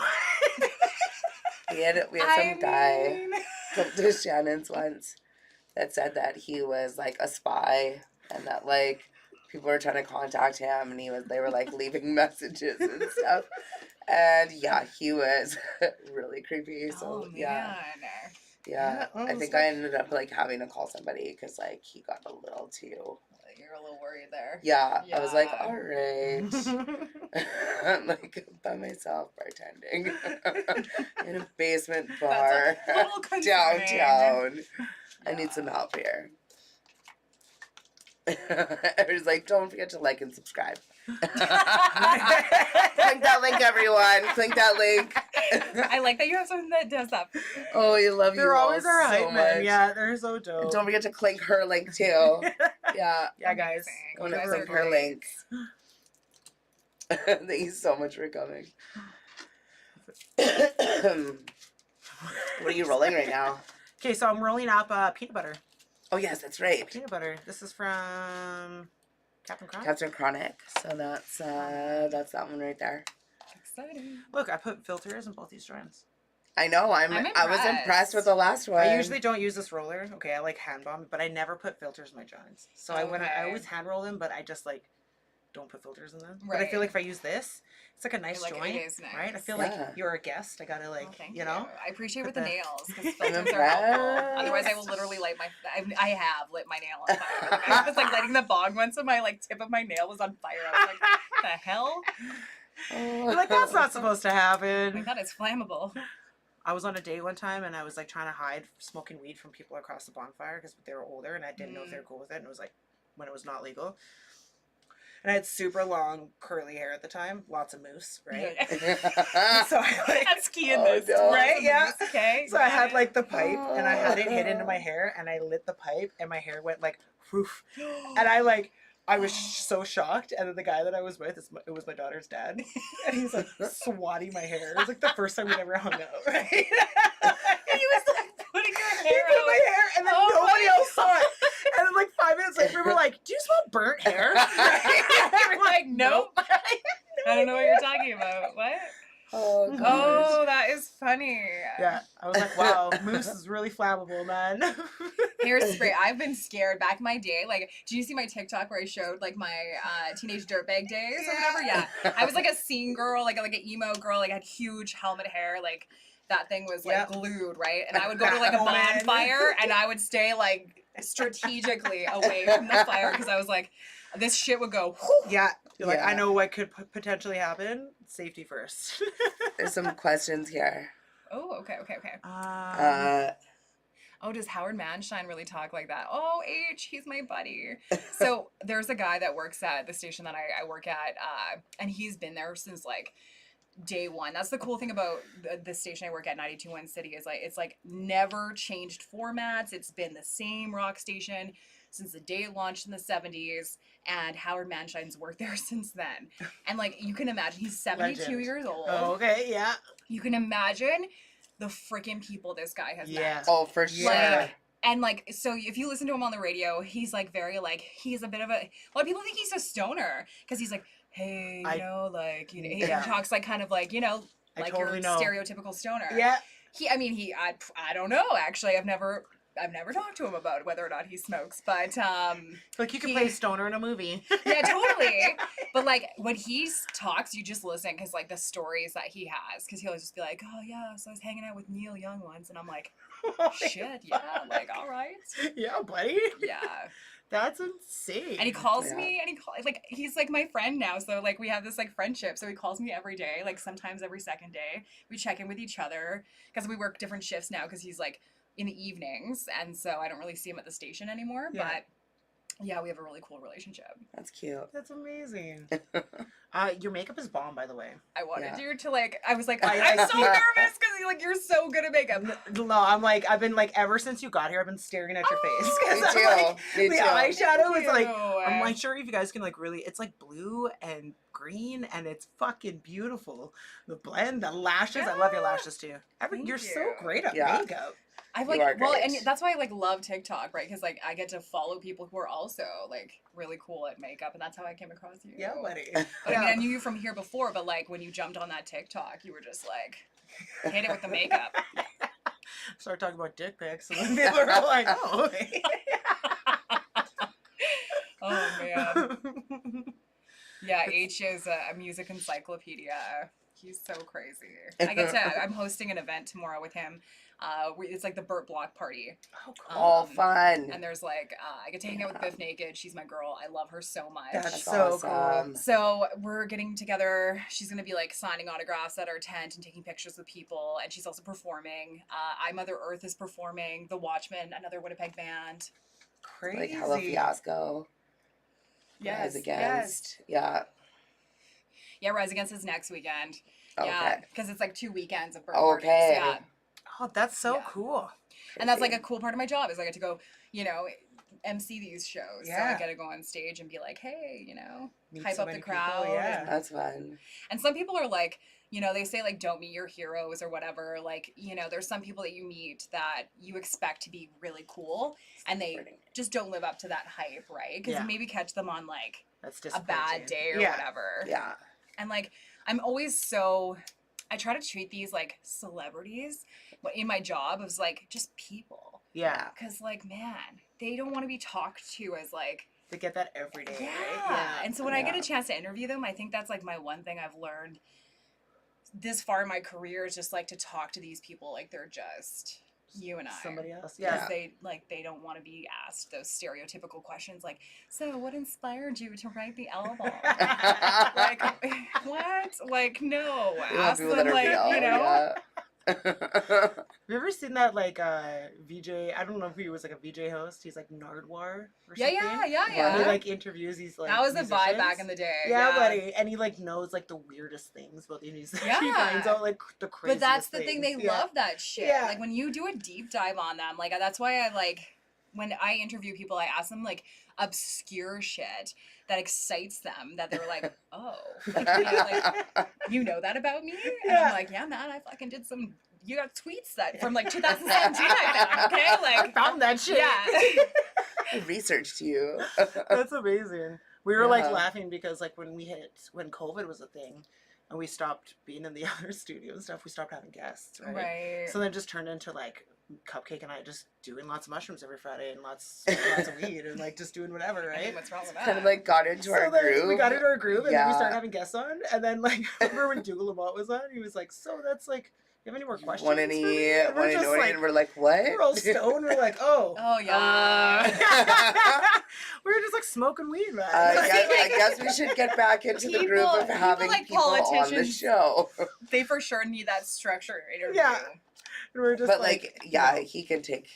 we had some guy come to Shannon's once that said that he was like a spy and that like people were trying to contact him and they were like leaving messages and stuff. And yeah, he was really creepy. So Oh man. yeah. Yeah, I think I ended up like having to call somebody because like he got a little too. You're a little worried there. Yeah, I was like, Yeah. all right. I'm like by myself bartending in a basement bar That's a little concerning. downtown. I need some help here. I was like, don't forget to like and subscribe. Click that link, everyone. Click that link. I like that you have something that does that. Oh, you love you They're all always our so hype man. much. Yeah, they're so dope. And don't forget to click her link too. Yeah. Yeah, guys. Amazing. Go You to guys her, are her great. link. Thank you so much for coming. What are you rolling right now? Okay, so I'm rolling up peanut butter. Oh yes, that's right. Peanut butter. This is from Captain Crunch. Captain Chronic. So that's that one right there. Exciting. Look, I put filters in both these joints. I know. I was impressed. impressed with the last one. I usually don't use this roller. Okay, I like hand bomb, but I never put filters in my joints. So I Okay. always hand roll them, but I just like don't put filters in them. But I Right. feel like if I use this, it's like a nice Like, it joint, is nice. right? I feel Yeah. like you're a guest. I gotta like, Oh, thank you know. I appreciate with Put the the- nails because I'm filters are helpful. impressed. Otherwise, I will literally light my. I have lit my nail on fire. I was like lighting the bong once, and my like tip of my nail was on fire. I was like, "The hell? You're like, that's not supposed to Oh my happen. god, it's flammable." I was on a date one time and I was like trying to hide smoking weed from people across the bonfire because they were older and I didn't know if they were cool with it. And it was like when it was not legal. And I had super long curly hair at the time, lots of mousse, right? So I like, That's key in Oh, this, no. Right, yeah. Okay. so I had like the pipe and I had it hit into my hair and I lit the pipe and my hair went like woof. And I was so shocked. And then the guy that I was with, it was my daughter's dad. And he's like swatting my hair. It was like the first time we'd ever hung out, right? He was like putting your He hair put out. my hair and then Oh nobody my else saw it. And then like 5 minutes later, we were like, do you smell burnt hair? You're like, nope. I don't know what you're talking about. What? Oh gosh. Oh, that is funny. Yeah, I was like, wow, mousse juice is really flammable, man. Hairspray. I've been scared back in my day. Like, do you see my TikTok where I showed like my teenage dirtbag days or whatever? Yeah. I was like a scene girl, like an emo girl, like had huge helmet hair, like that thing was like glued, right? And I would go to like a bonfire and I would stay like strategically away from the fire because I was like, this shit would go. Whoo. Yeah. You're like, I know what could potentially happen. Safety first. There's some questions here. Oh, okay. Oh, does Howard Manshine really talk like that? Oh, H, he's my buddy. So there's a guy that works at the station that I work at, and he's been there since like day one. That's the cool thing about the station I work at, 92.1 City, is like it's like never changed formats. It's been the same rock station since the day it launched in the 70s, and Howard Manshine's worked there since then. And like you can imagine, he's 72 years old. Oh, okay, yeah. You can imagine the freaking people this guy has met. Oh, for sure. Like, and like, so if you listen to him on the radio, he's like very like, he's a bit of a lot of people think he's a stoner because he's like, hey, you know, like, you know, he talks like kind of like, you know, like totally your stereotypical stoner. Yeah. I don't know, actually. I've never talked to him about whether or not he smokes, but like you could play stoner in a movie. Yeah, totally. But like when he talks, you just listen because like the stories that he has, because he'll just be like, oh yeah, so I was hanging out with Neil Young once, and I'm like, shit, yeah, like all right, yeah, buddy, yeah. That's insane. And he calls me, and like he's like my friend now, so like we have this like friendship. So he calls me every day, like sometimes every second day. We check in with each other because we work different shifts now because he's like in the evenings, and so I don't really see him at the station anymore. Yeah. But yeah, we have a really cool relationship. That's cute. That's amazing. Your makeup is bomb, by the way. I wanted you to like. I was like, I'm so nervous because like you're so good at makeup. No, I'm like, I've been like ever since you got here, I've been staring at your face. Me too. Like, me the too. eyeshadow is like, I'm like sure if you guys can like really, it's like blue and green, and it's fucking beautiful. The blend, the lashes. I love your lashes too. You're so great at makeup. I like and that's why I like love TikTok, right? Because like I get to follow people who are also like really cool at makeup, and that's how I came across you. Yeah, buddy. But I mean, I knew you from here before, but like when you jumped on that TikTok, you were just like hit it with the makeup. Start talking about dick pics, and then people are like, oh. Oh man. Yeah, H is a music encyclopedia. He's so crazy. I'm hosting an event tomorrow with him. It's like the Burt Block party. Oh, cool. All fun. And there's like, I get to hang out with Biff Naked. She's my girl. I love her so much. That's so awesome. Cool. So we're getting together. She's going to be like signing autographs at our tent and taking pictures with people. And she's also performing. I Mother Earth is performing. The Watchmen, another Winnipeg band. Crazy. Like Hello Fiasco. Yes. Rise Against. Yeah. Yeah, Rise Against is next weekend. Okay. Yeah, because it's like 2 weekends of Burt parties. Yeah. Oh, that's so cool. And that's like a cool part of my job is I get to go, you know, MC these shows. Yeah. So I get to go on stage and be like, hey, you know, hype up the crowd. People, yeah. That's fun. And some people are like, you know, they say like don't meet your heroes or whatever. Like, you know, there's some people that you meet that you expect to be really cool and they just don't live up to that hype, right? Because you maybe catch them on like a bad day or whatever. Yeah. And like, I'm always I try to treat these like celebrities in my job as like just people. Yeah. Because like, man, they don't want to be talked to as like. They get that every day, yeah. right? Yeah. And so when I get a chance to interview them, I think that's like my one thing I've learned this far in my career is just like to talk to these people like they're just you and I. Somebody else. Yeah. Because they don't want to be asked those stereotypical questions like, so what inspired you to write the album? Like, what? Like, no. Ask them like, real, you know. Have you ever seen that like VJ? I don't know if he was like a VJ host. He's like Nardwar or something. Yeah. He like interviews these like. That was musicians. a vibe back in the day. Yeah, buddy, and he like knows like the weirdest things about the music. Yeah. He finds out like the craziest. But that's the things. thing. They love that shit. Yeah. Like when you do a deep dive on them, like that's why I like when I interview people, I ask them like obscure shit that excites them. That they're like, oh, like, you know that about me? And I'm like, yeah, man, I fucking did some. You got tweets that from like 2017 I found, okay? Like I found that shit. Yeah. I researched you. That's amazing. We were like laughing because like when COVID was a thing and we stopped being in the other studio and stuff, we stopped having guests, right? Right. So then it just turned into like Cupcake and I just doing lots of mushrooms every Friday and lots of weed and like just doing whatever, I right? mean, what's wrong with that? Kind of like got into our then groove. we got into our groove and then we Yeah. started having guests on. And then like remember when Dougal Lamont was on, he was like, "So that's like, you have any more questions?" Want for any? me?" And Want we're to just know any? like, And we're like, what? we're all stoned. We're like, oh. Oh, yeah. We were just like smoking weed, man. I guess we should get back into the groove of People having like people on the politicians. show. They for sure need that structure interview. Yeah. And we're just But like, yeah, you know. he can take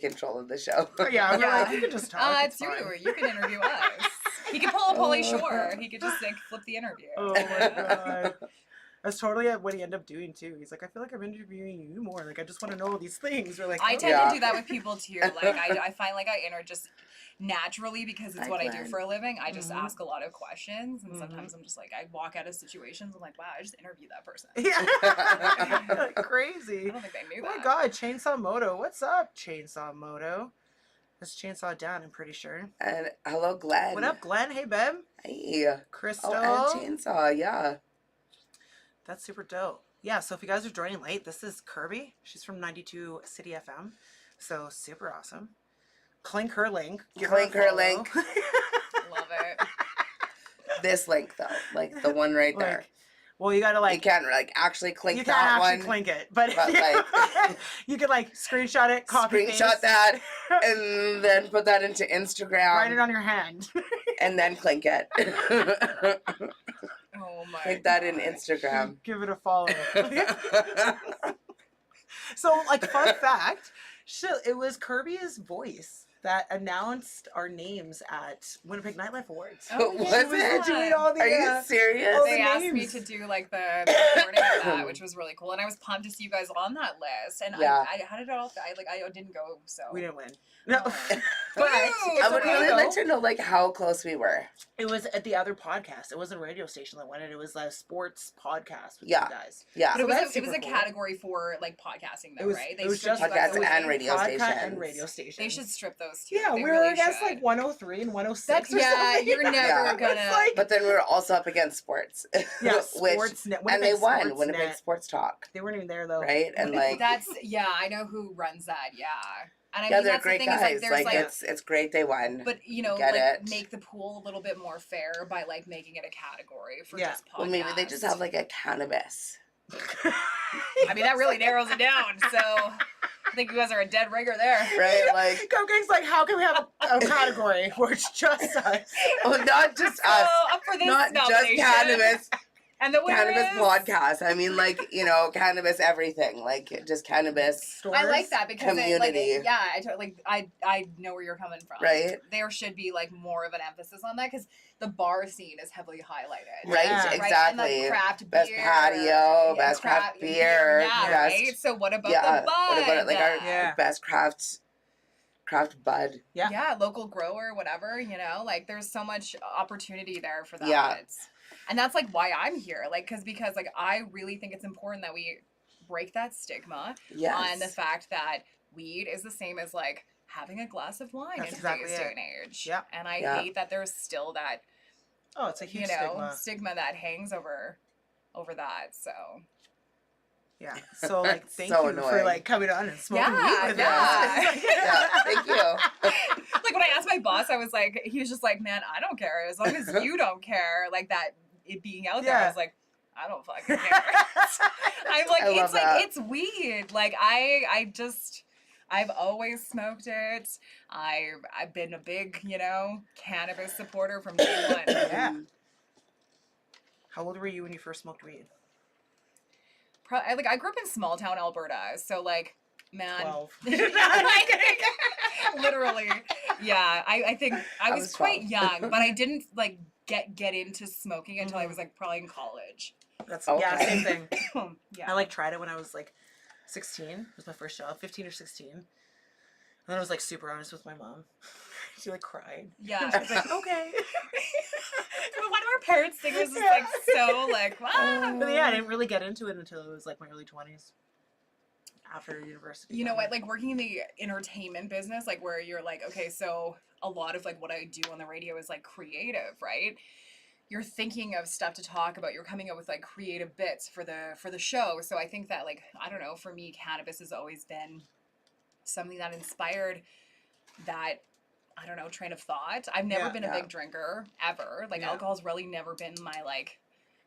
control of the show. Yeah, we're Yeah. like, you can just talk. It's you. You can interview us. He could pull a Pauly Shore. He could just like flip the interview. Oh my god. That's totally what he ended up doing too. He's like, I feel like I'm interviewing you more. Like I just want to know all these things. We're like, I oh. tend Yeah. to do that with people too. Like I find like I enter just naturally because it's Hi, what I do Glenn. for a living. I just Mhm. ask a lot of questions, and Mhm. sometimes I'm just like I walk out of situations. I'm like, wow, I just interviewed that person. Yeah. Like I crazy. don't think they knew Oh that. my god, Chainsaw Moto. What's up, Chainsaw Moto? That's Chainsaw Down, I'm pretty sure. And hello, Glenn. What up, Glenn? Hey, Beb. Hey. Crystal. Oh, and Chainsaw, yeah. That's super dope. Yeah, so if you guys are joining late, this is Kirby. She's from 92 City FM. So super awesome. Clink her link. Give Clink her, a her follow. link. Love it. This link though, like the one right there. Like, well, you gotta You like. can't like actually click You that can't actually one. clink it, but, but, like- you could like screenshot it, copy Screenshot paste, that and then put that into Instagram. write it on your hand. and then clink it. Oh my. Click that in God. Instagram. Give it a follow. So, like, fun fact, it was Kirby's voice that announced our names at Winnipeg Nightlife Awards. Oh, Was yeah. She was doing all the. Are you serious? all They the asked me names. to do like the recording of that, which was really cool, and I was pumped to see you guys on that list. And Yeah. I how did it all? I didn't go, so We didn't win. No, Oh. but Boo! it's I would okay, really though. like to know like how close we were. It was at the other podcast. It wasn't a radio station that won it. It was a sports podcast with Yeah. you guys. Yeah. But it So was that's a, it was a super cool. category for like podcasting, though, It was. right? It was stripped just you guys podcasts away. and radio podcast stations. and radio stations. They should strip those two. Yeah, They we really were against should. like 103 and 106 That's or yeah. something. You're never Yeah. gonna. It's like, But then we were also up against sports. yeah, Which, Sportsnet. and they Winnipeg won Sportsnet. Winnipeg Sports Talk, They weren't even there though. right? And like, That's yeah. I know who runs that. Yeah. And I yeah, mean, they're that's great the thing guys. is like there's like, it's great they won. but you know, Get like it. make the pool a little bit more fair by like making it a category for Yeah. just podcasts. Well, maybe they just have like a cannabis. I mean, that really narrows it down. So I think you guys are a dead ringer there. Right? Like, Cupcakes, like, how can we have a category where it's just us? well, not just So us, up for this not just nomination. cannabis, And the winner cannabis is... podcast. I mean, like, you know, cannabis everything, like just cannabis, Stores? I like that because it, like, Community. yeah, I know where you're coming from. Right. There should be like more of an emphasis on that because the bar scene is heavily highlighted. right? Yeah. Right? Exactly. And the craft Best beer, patio, best craft beer, yeah, best, right. So what about yeah. the bud? What about it? Like our Yeah. best craft bud. Yeah. Yeah, local grower, whatever, you know, like there's so much opportunity there for that. Yeah. And that's like why I'm here. Like, because like I really think it's important that we break that stigma Yes. on the fact that weed is the same as like having a glass of wine That's in exactly today's day it. and age. Yeah. And I Yeah. hate that there's still that, Oh, it's a huge you know, stigma. that hangs over that. So Yeah. So, like, thank So you for, annoying. like, coming on and smoking Yeah, weed with yeah. us. Yeah, thank you. like when I asked my boss, I was like, he was just like, man, I don't care. As long as you don't care, like that it being out there, I Yeah. was like, I don't fucking care. I'm like, I love it's like, that. it's weed. Like I've always smoked it. I've been a big, you know, cannabis supporter from day one. Yeah. How old were you when you first smoked weed? I grew up in small town Alberta, so like, man, 12. literally, yeah. I think I I was was quite 12. young, but I didn't like get into smoking until I was like probably in college. That's, Okay. yeah, same thing. Yeah. I, like, tried it when I was, like, 16. It was my first job, 15 or 16. And then I was, like, super honest with my mom. She, like, cried. Yeah. She was like, okay. One of our parents' singers is like so like, wow. But yeah, I didn't really get into it until it was, like, my early 20s. After university. You know what, like working in the entertainment business, like where you're like, okay, so a lot of like what I do on the radio is like creative, right? You're thinking of stuff to talk about. You're coming up with like creative bits for the show. So I think that like, I don't know, for me, cannabis has always been something that inspired that, I don't know, train of thought. I've never been a big drinker ever. Like alcohol's really never been my like,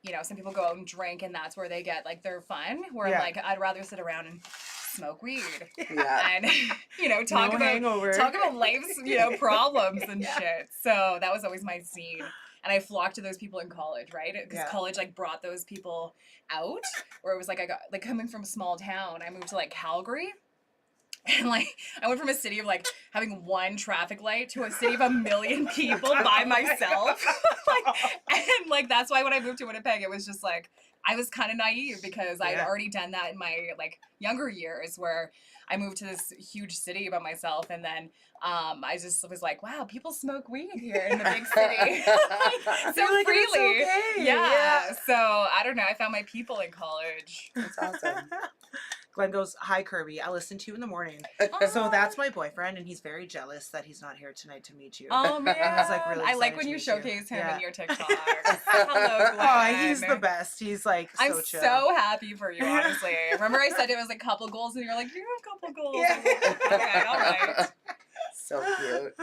you know, some people go out and drink and that's where they get like their fun. Where I'm like, I'd rather sit around and smoke weed. And you know, talk about life's, you know, problems and shit. So that was always my scene. And I flocked to those people in college, right? Because college like brought those people out. Where it was like I got like coming from a small town, I moved to like Calgary. And like I went from a city of like having one traffic light to a city of 1 million people by myself. And like that's why when I moved to Winnipeg, it was just like I was kind of naive because I had already done that in my like younger years where I moved to this huge city by myself, and then I just was like, wow, people smoke weed here in the big city so like, freely. Okay. Yeah. So I don't know. I found my people in college. That's awesome. Glenn goes, hi, Kirby. I listen to you in the morning. So that's my boyfriend, and he's very jealous that he's not here tonight to meet you. Oh, man. I was, like, really I like excited when to you meet showcase him Yeah. in your TikTok. Hello, Glenn. Oh, he's the best. He's like so I'm chill. so happy for you, honestly. Remember I said it was like couple goals, and you're like, you have a couple goals. Yeah. Okay, all right. So cute.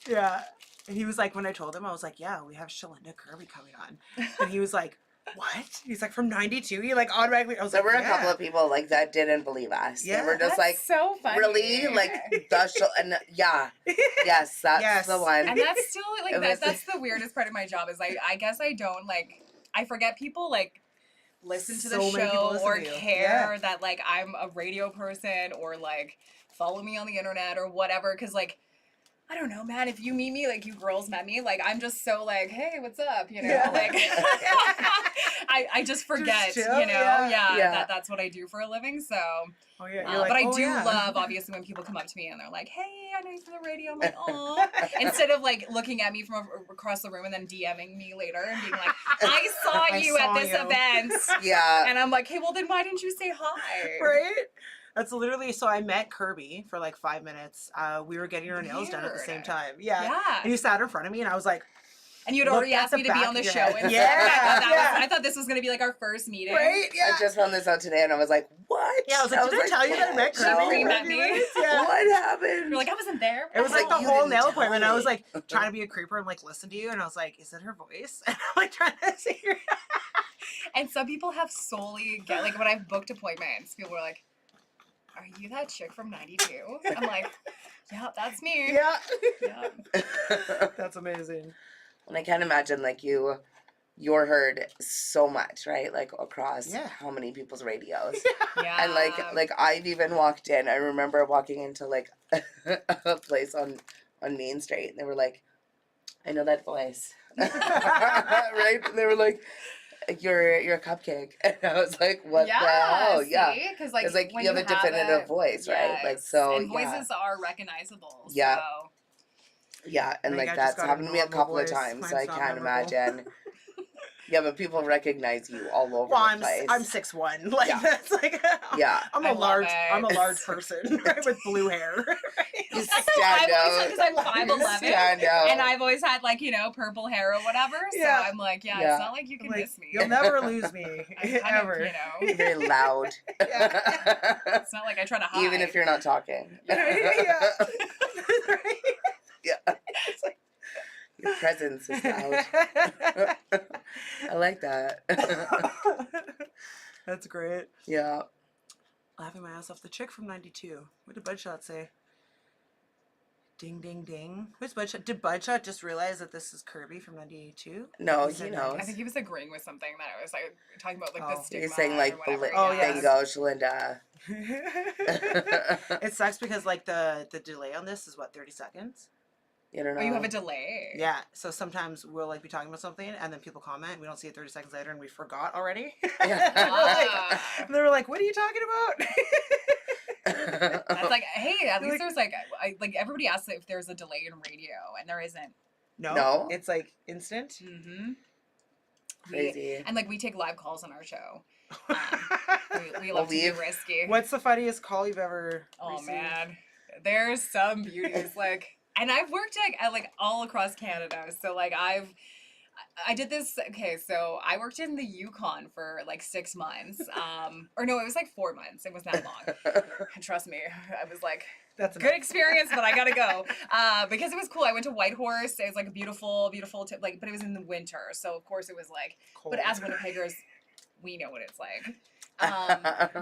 Yeah. And he was like, when I told him, I was like, yeah, we have Shalinda Kirby coming on. And he was like, what? He's like, from 92? He like automatically, I was There like, were a couple of people like that didn't believe us. Yeah. They were just That's like, so funny. really? Like, and yes, that's the one. And that's still like It was- that's the weirdest part of my job is I guess I don't like I forget people like listen to the So many people show listen or to you. care that like I'm a radio person or like follow me on the internet or whatever, because like I don't know, man, if you meet me like you girls met me, like I'm just so like, hey, what's up, you know? Yeah. Like I just forget, Just chill, you know, Yeah. that's what I do for a living. So Oh, yeah. You're like, but I oh, do yeah. love, obviously, when people come up to me and they're like, hey, I know you from the radio. I'm like, oh. Instead of, like, looking at me from across the room and then DMing me later and being like, I saw I you saw at this you. event. Yeah. And I'm like, hey, well, then why didn't you say hi? Right? That's literally, so I met Kirby for like 5 minutes. We were getting our nails done at the Weird. same time. Yeah. Yeah. And he sat in front of me and I was like, And you'd Look already at asked the me to be back on the of your show. head. And Yeah, yeah. I thought this was going to be, like, our first meeting. right? Yeah. I just found this out today and I was like, what? Yeah, I was like, did I tell you that I met She Kirby? for a pre-met few me. minutes? Yeah. What happened? You're like, I wasn't there. It was like the You whole didn't nail tell appointment. I me. was like trying to be a creeper and like listen to you, and I was like, "Is it her voice?" And I'm like trying to figure. And some people have solely get like when I've booked appointments, people are like, "Are you that chick from '92?" I'm like, "Yeah, that's me." Yeah, Yeah. that's amazing. And I can't imagine like you're heard so much, right? Like across how many people's radios. Yeah. And like I've even walked in. I remember walking into like a place on Main Street, and they were like, "I know that voice," right? And they were like, "You're a Cupcake," and I was like, "What the hell?" Yeah, because like, it's like when you have a definitive voice, right? Like so, and voices are recognizable. Yeah. So. Yeah, and Like, like I just that's got a happened to me a normal couple voice. of times, so Mine's I not can't memorable. imagine. Yeah, but people recognize you all over Well, the place. I'm 6'1". Like Yeah. that's like Yeah. I'm I a love large it. I'm a large person right, with blue hair. You I've stand always out. because I'm 5'11", Stand out. and I've always had like purple hair or whatever. So Yeah. I'm like, yeah, Yeah. it's not like you can Like, miss me. you'll never lose me I'm kind ever. of, Very loud. it's not like I try to hide. Even if you're not talking. Yeah. Right? Yeah. Your presence is loud. I like that. That's great. Yeah. Laughing my ass off. The chick from '92. What did Bloodshot say? Ding, ding, ding. Who's Bloodshot? Did Bloodshot just realize that this is Kirby from '92? No, He he said knows. I think he was agreeing with something that I was like talking about like Oh. the stigma. You're saying like or whatever. Oh, yes. bingo, Shalinda. It sucks because like the delay on this is what, 30 seconds? You don't know. Oh, you have a delay. Yeah. So sometimes we'll like be talking about something and then people comment and we don't see it 30 seconds later and we forgot already. Yeah. Ah. They were like, what are you talking about? That's like, hey, at least Like- there's like, like everybody asks if there's a delay in radio, and there isn't. No? It's like instant. Mm-hmm. Crazy. And like we take live calls on our show. We Well, love to be risky. What's the funniest call you've ever Oh received? man, there's some beauties like, and I've worked at like all across Canada. So like I've I did this. Okay, so I worked in the Yukon for like 6 months. Or no, it was like 4 months. It wasn't that long. And trust me, I was like, That's good experience, but I gotta go. Because it was cool. I went to Whitehorse. It was like a beautiful, beautiful, like, but it was in the winter. So of course it was like, cold. but as Winnipeggers, we know what it's like.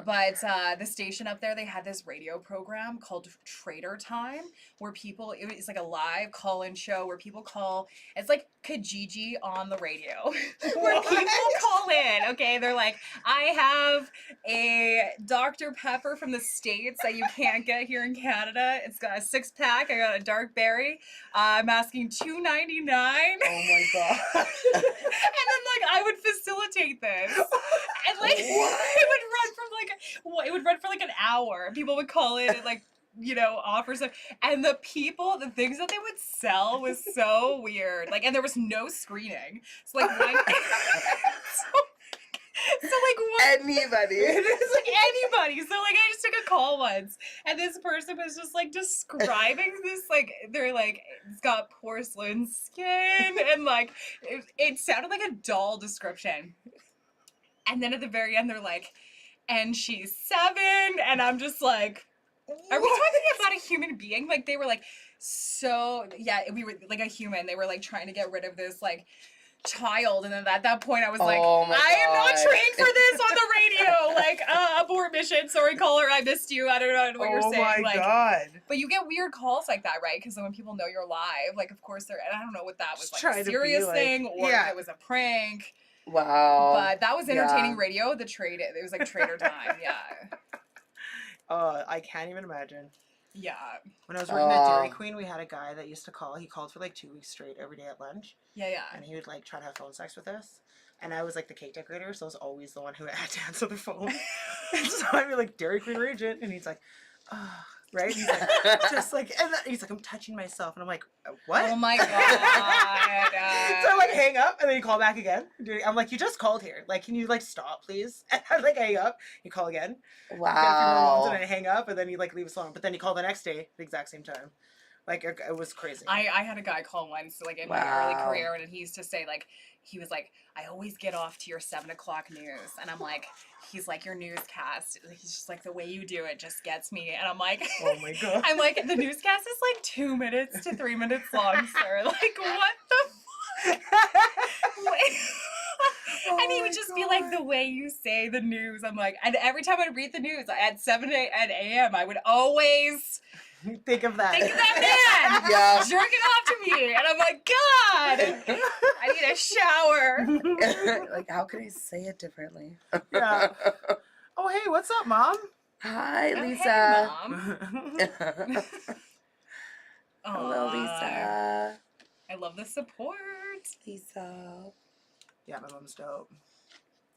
But the station up there, they had this radio program called Trader Time, where people, it's like a live call-in show where people call, it's like Kijiji on the radio, where people call in, okay? They're like, I have a Dr. Pepper from the States that you can't get here in Canada. It's got a 6-pack. I got a dark berry. I'm asking $2.99. Oh my god. And then like I would facilitate this, and like it would run for like an hour. People would call in and like offer stuff, and the things that they would sell was so weird. Like, and there was no screening, so like one. So like what? Anybody. It's like anybody. So like I just took a call once, and this person was just like describing this, like they're like, it's got porcelain skin, and like it sounded like a doll description. And then at the very end they're like, and she's 7, and I'm just like, are we talking about a human being? Like they were like, so yeah, we were like a human. They were like trying to get rid of this like child, and then at that point I was like, I am not trained for this on the radio. Like abort mission, sorry caller, I missed you, I don't know what you're saying. Oh my like, god. but you get weird calls like that, right? Because then when people know you're live, like of course they're, and I don't know what that was, Just like try a to be serious like, thing or yeah. if it was a prank. Wow. But that was entertaining Yeah. radio. It was like Trader Time. Yeah. I can't even imagine. Yeah. When I was working at Dairy Queen, we had a guy that used to call. He called for like 2 weeks straight every day at lunch. Yeah. And he would like try to have phone sex with us. And I was like the cake decorator, so I was always the one who had to answer the phone. And so I'd be like, Dairy Queen Regent. And he's like, oh, right? He's like, just like, and then he's like, I'm touching myself. And I'm like, what? Oh my god. So I like hang up and then you call back again. I'm like, you just called here. Like, can you like stop, please? And I like hang up. You call again. Wow. And I hang up and then you like leave us alone. But then you call the next day, the exact same time. Like it was crazy. I had a guy call once, like in my early career, and he used to say like, he was like, I always get off to your 7 o'clock news, and I'm like, he's like, your newscast, he's just like, the way you do it just gets me, and I'm like, oh my god. I'm like, the newscast is like 2 minutes to 3 minutes long, sir. Like, what the and he would just be like, the way you say the news. I'm like, and every time I'd read the news at 7 a.m., I would always think of that. think of that man Yeah. jerking off to me. And I'm like, God, I need a shower. Like, how can I say it differently? Yeah. Oh, hey, what's up, Mom? Hi, Oh, Lisa. hey, Mom. Hello, Aw, Lisa. I love the support. Lisa. Yeah, my mom's dope.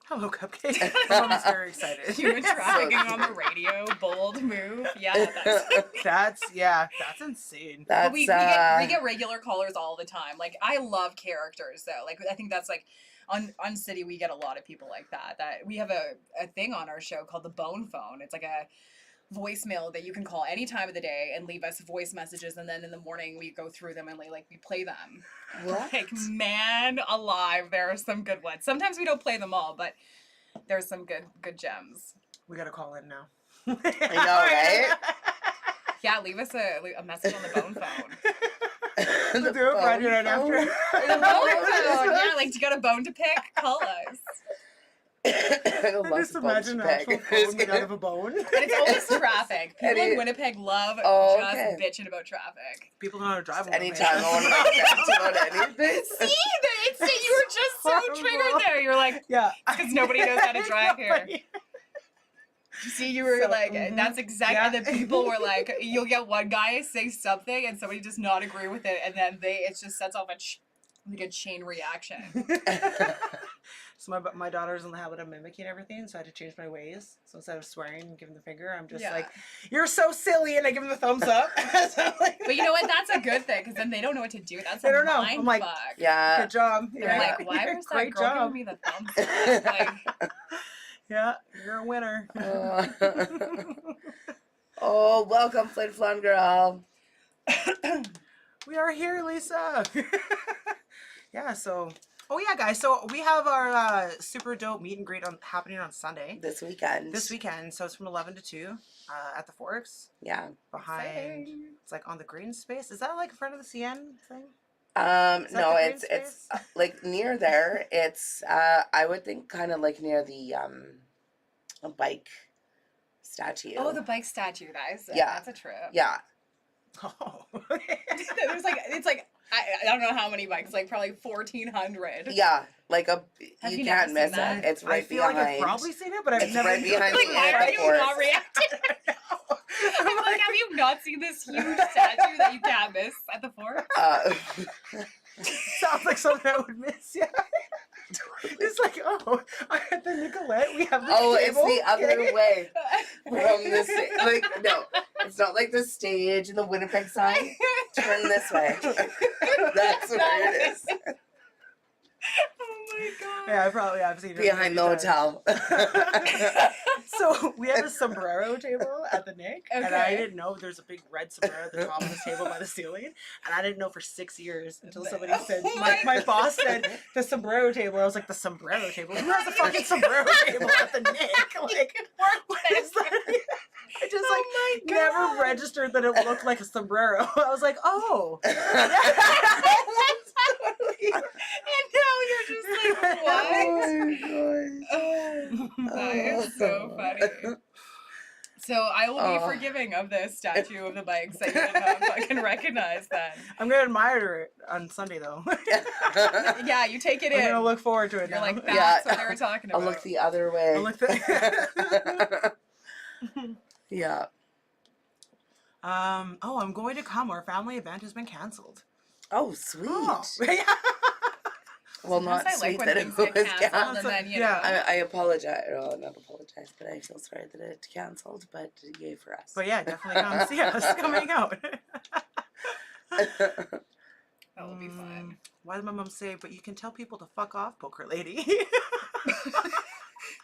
Hello, Cupcakes. My mom's very excited. Human trafficking So on the radio, bold move. Yeah, That's insane. That's but we get regular callers all the time. Like, I love characters though. Like, I think that's like on City we get a lot of people like that. That we have a thing on our show called the Bone Phone. It's like a voicemail that you can call any time of the day and leave us voice messages, and then in the morning we go through them and we play them. What? Like, man alive, there are some good ones. Sometimes we don't play them all, but there's some good gems. We gotta call in now. I know, right? Yeah, leave us a message on the Bone Phone. We'll do it Friday night after. The Bone Phone. Yeah, like, do you got a bone to pick? Call us. I I just imagine an actual phone made out of a bone. And it's always traffic. People in Winnipeg love just bitching about traffic. People don't know how to drive. Anytime I want to vent about anything. See, you were just so triggered there. You're like, yeah, because nobody knows how to drive here. See, you were that's exactly, yeah. and then people were like, you'll get one guy say something and somebody does not agree with it, and then it just sets off a chain reaction. So my daughter's in the habit of mimicking everything, so I had to change my ways. So instead of swearing and giving the finger, I'm just like, you're so silly, and I give them the thumbs up. So like, But you know what? That's a good thing, because then they don't know what to do. That's They a don't know. mind I'm like, fuck. Yeah. good job. They're Yeah. like, why was that Great girl job. giving me the thumbs up? Like, Yeah, you're a winner. Oh, welcome, Flin Flon girl. We are here, Lisa. Yeah, so Oh yeah, guys. So we have our super dope meet and greet happening on Sunday. This weekend. So it's from 11 to 2 at the Forks. Yeah. Behind. Exciting. It's like on the green space. Is that like in front of the CN thing? No, the green it's space? like near there. It's I would think kind of like near the a bike statue. Oh, the bike statue. Yeah. That's a trip. Yeah. Oh. There's like it's like I don't know how many bikes, like probably 1,400. Yeah. Like Have you you can't never miss seen that? it. It's right I feel behind. like I've probably seen it, but I've It's never right behind Like, the why have you airport. not reacted? I'm like, have you not seen this huge statue that you can't miss at the fort? Sounds like something I would miss. Yeah. It's like, oh, at the Nicolette we have this it's table. the other way from the like no, it's not like the stage and the Winnipeg sign. Turn this way. That's where it is. Oh my god. Yeah, I've seen it Behind the many times. hotel. So we have a sombrero table at the Nick, and I Okay. didn't know there's a big red sombrero at the top of this table by the ceiling, and I didn't know for 6 years until somebody said, Oh my boss said the sombrero table. I was like, the sombrero table? Who has a fucking sombrero table at the Nick? Like, what is that? I just Oh my never God. registered that it looked like a sombrero. I was like, oh. And now you're just like, what? Oh my That is so funny. So I will be forgiving of this statue of the bikes that you did not fucking recognize then. I'm gonna admire it on Sunday though. Yeah, you take it I'm in. gonna look forward to it You're now. like, Yeah. that's what they were talking I'll about. look the other way. I'll look the- Yeah. I'm going to come. Our family event has been canceled. Oh, sweet. Oh. Well, not Sometimes I like sweet when that it things was get canceled canceled. and then, you Yeah. know. I apologize. Oh, not apologize, but I feel sorry that it canceled, but yay for us. But yeah, definitely come see us coming out. That will be fun. Why did my mom say, but you can tell people to fuck off, poker lady?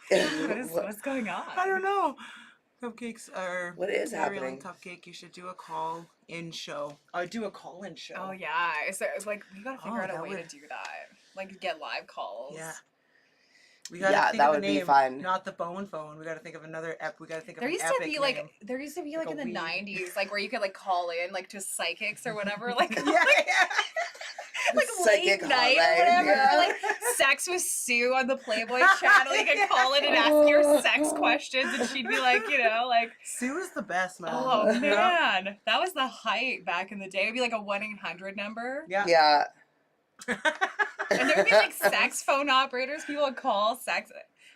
What's going on? I don't know. Cupcakes are What is very happening? Cupcake. You should do a call-in show. Do a call-in show. Oh yeah, so it's like we gotta figure out a that way would- to do that. Like get live calls. Yeah. We gotta Yeah, think that of a would be name, fun. Not the bone phone. We gotta think of another We gotta think of There an used to epic be name. like Like in a the weed. 90s, like where you could like call in like to psychics or whatever, like Yeah. like Psychic late night or hotline, whatever, yeah. or like Sex with Sue on the Playboy channel. You could call in and ask your sex questions, and she'd be like, you know, like, Sue is the best, man. oh Yeah. man, that was the height back in the day. It'd be like a 1-800 number, Yeah. Yeah. and there would be like sex phone operators. People would call sex.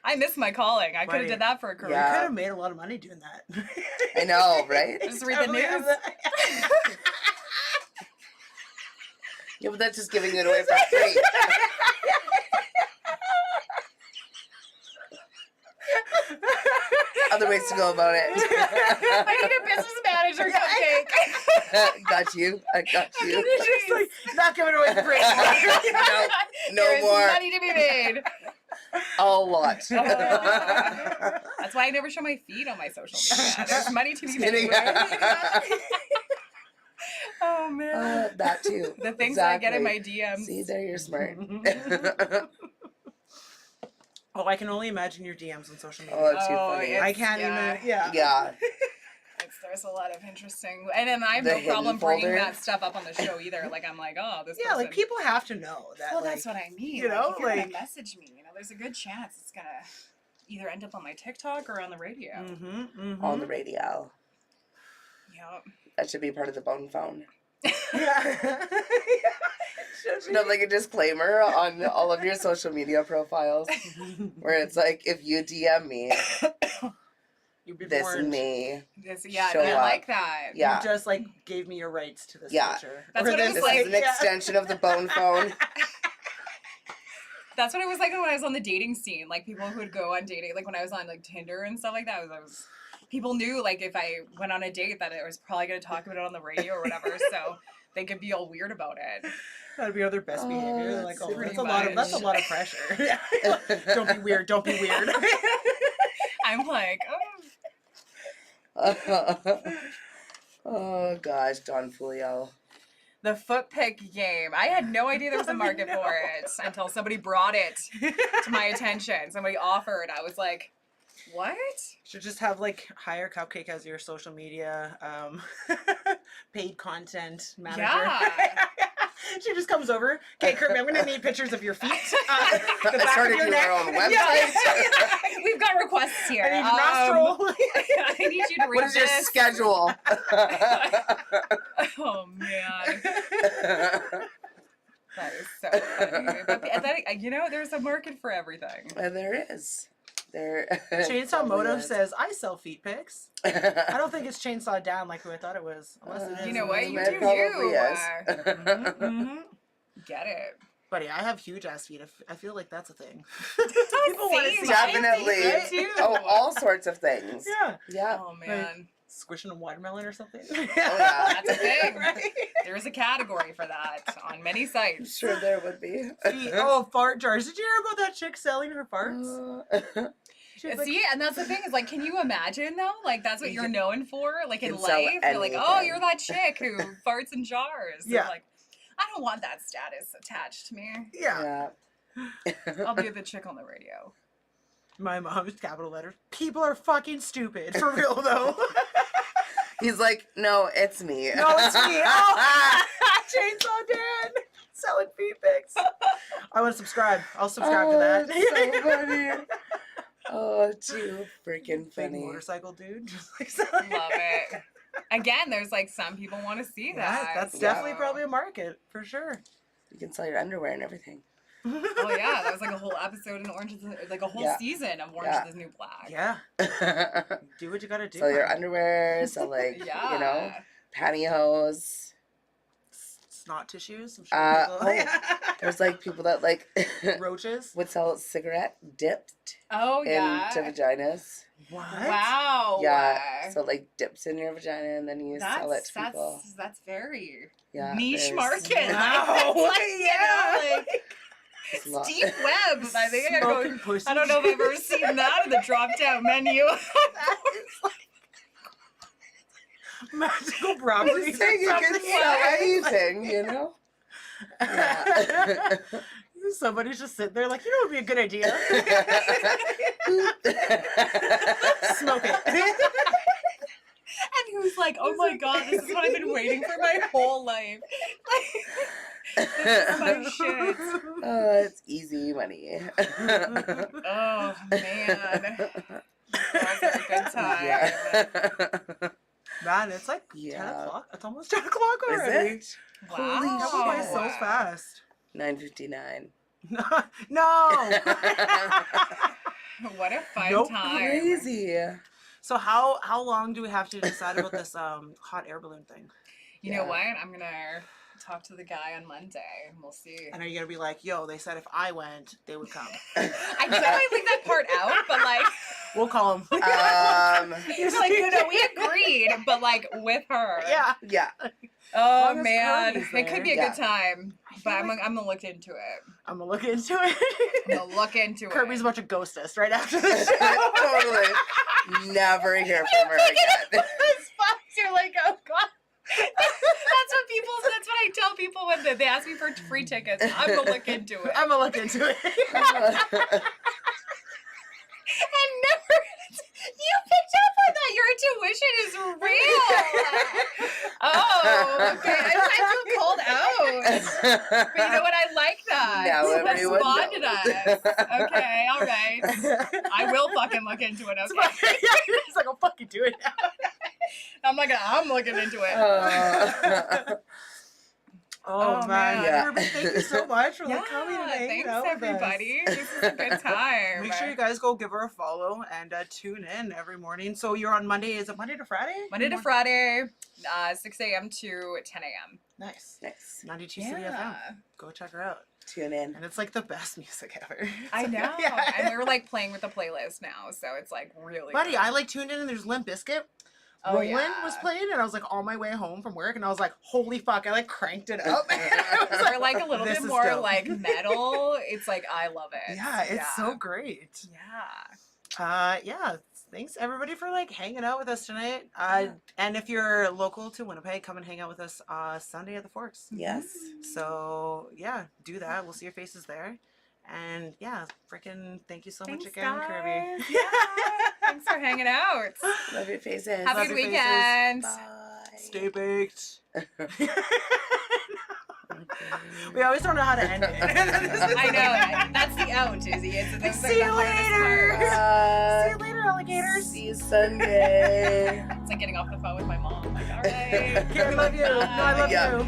I miss my calling. I could have Right. did that for a career. Yeah. Could have made a lot of money doing that. I know, right? Just read the Definitely have news. that. Yeah, but that's just giving it away for free. Other ways to go about I it. need a business manager, Cupcake. Got you. I got you. It's just like not giving away the great one. No There is more. money to be made. A lot. That's why I never show my feet on my social media. There's money to be made. Oh man. That too. The things I get in my Exactly. DMs. See, there you're smart. Oh, I can only imagine your DMs on social media. Oh, too Oh, funny. yeah. I can't yeah. even. Yeah. Yeah. There's a lot of interesting, and then I have The no problem hidden bringing folder. that stuff up on the show either. Like I'm like, oh, this. Yeah, person. like people have to know that. Well, like, that's what I mean. you know, if you're like- gonna message me, you know, there's a good chance it's gonna either end up on my TikTok or on the radio. On the radio. Yep. That should be part of the bone phone. Yeah. Should have like a disclaimer on all of your social media profiles where it's like, if you DM me, You'd be this warned. me. Yeah, Show I up. like that. Yeah. You just like gave me your rights to this Yeah. picture. That's Or what it was This like, is an extension of the bone phone. That's what it was like when I was on the dating scene. Like people who would go on dating, like when I was on like Tinder and stuff like that. I was people knew like if I went on a date that I was probably gonna talk about it on the radio or whatever. So they could be all weird about it. That'd be their best Oh, behavior. They're that's like, oh, pretty that's a lot of pressure. Don't be weird. Don't be weird. I'm like, oh. Oh gosh, Don Julio. The foot pick game. I had no idea there was a market for it until somebody brought it to my attention. Somebody offered. I was like, what? Should just have like hire Cupcake as your social media paid content manager. Yeah. She just comes over. Okay, Kirby, I'm gonna need pictures of your feet. The I back started of your your neck. own website. Yeah. We've got requests here. I need your nostril. I need you to read What is your this. schedule? Oh man, that is so funny. But there's a market for everything. There is. There. Chainsaw probably Motive is. says, I sell feet pics. I don't think it's Chainsaw Down like who I thought it was. Unless it is. You know what? You It do probably you. is. Mhm. Get it. Buddy, I have huge ass feet. I feel like that's a thing. People wanna see see my Definitely. feet, too. Oh, all sorts of things. Yeah. Yeah. Oh man, Squishing a watermelon or something. yeah. that's a thing. Right? There's a category for that on many I'm sites. sure there would be. Feet. Oh, fart jars. Did you hear about that chick selling her farts? She was like, See, and that's the thing is like, can you imagine though? Like that's what You you're known for, like in can sell life. You're like, oh, anything. you're that chick who farts in jars. And Yeah. like, I don't want that status attached to me. yeah. Yeah. I'll be the chick on the radio. My mom's capital letters. People are fucking stupid. For real, though. He's like, no, it's me. No, it's me. Oh, Chainsaw Dan. Selling feet pics. I want to subscribe. I'll subscribe to that. It's so funny. Oh, too freaking Big funny. motorcycle dude. Just like selling. Love it. Again, there's like some people want to see that. Yeah, that's so- definitely probably a market for sure. You can sell your underwear and everything. Oh yeah, that was like a whole episode in Orange is like a whole Yeah. season of Orange Yeah. is the New Black. Yeah, do what you gotta do. Sell your man. underwear, sell like, Yeah. you know, pantyhose. Snot tissues. I'm sure people- There's like people that like roaches. would sell cigarette dipped Oh yeah. into vaginas. What? Wow. Yeah. So like dips in your vagina and then you sell it to people. That's very Yeah. niche there's- market. Wow. It's like, Yeah. you know, like there's a lot. deep web. I think I gotta go. Smoking pussy. I don't know if I've ever seen that in the drop down menu. That is like magical properties. Just saying you or can something. sell anything, you know? Yeah. Somebody's just sitting there like, you know what would be a good idea? Smoke it. And who's like, oh my god, this is what I've been waiting for my whole life. This is my shit. Oh, it's easy money. Oh man. That was a good time. Yeah. Man, it's like 10 Yeah. o'clock. It's almost 10 o'clock Is already. it? Wow. Holy That shit. went by so fast. 9:59. No. What a fun Nope. time. Crazy. So how long do we have to decide about this hot air balloon thing? You know Yeah. what? I'm gonna talk to the guy on Monday and we'll see. And are you gonna be like, yo, they said if I went, they would come. I definitely leave that part out, but like, We'll call them. he's like, no, we agreed, but like with her. Yeah. Yeah. Oh long as man, Kirby's it could be a there. good time, but feel I'm like- gonna look into it. I'm gonna look into it. I'm gonna look into Kirby's it. about to ghost us right after the show. Totally. Never hear from her again. You're like, oh god. That's what I tell people when they ask me for free tickets. I'm gonna look into it. I'm gonna look into it. And never, you picked up on that. Your intuition is real. Oh, okay. I feel called out. But you know what? I like that. Now That's everyone bonded knows. us. Okay, all right. I will fucking look into it. Okay. He's like, I'll fucking do it now. I'm looking into it. Oh, Oh, man. man. Yeah. Kirby, thank you so much for Yeah, coming and hanging thanks out with us. everybody. This is a good time. Make sure you guys go give her a follow and tune in every morning. So you're on Monday. Is it Monday to Friday? Monday to Friday, 6 a.m. to 10 a.m. Nice. Nice. 92 City FM. Go check her out. Tune in. And it's like the best music ever. I know. Yeah. And we're like playing with the playlist now, so it's like really Buddy, good. I like tuned in and there's Limp Bizkit. Oh, Roland yeah. was playing and I was like on my way home from work and I was like, holy fuck, I like cranked it up. I was We're like a little this bit is more dope. like metal. It's like I love it. yeah, it's so great. Yeah. Yeah, thanks everybody for like hanging out with us tonight. And if you're local to Winnipeg, come and hang out with us Sunday at the Forks. Yes. So yeah, do that. We'll see your faces there. And yeah, freaking thank you so Thanks, much again, guys. Kirby. Yeah. Thanks for hanging out. Love your faces. Have a Love good your weekend. Bye. Stay baked. We always don't know how to end it. I know. That's the out, Izzy. It's See you the hardest later. part. See you later, alligators. See you Sunday. It's like getting off the phone with my mom. Like, all right. Kirby, love you. No, I love Yeah. you.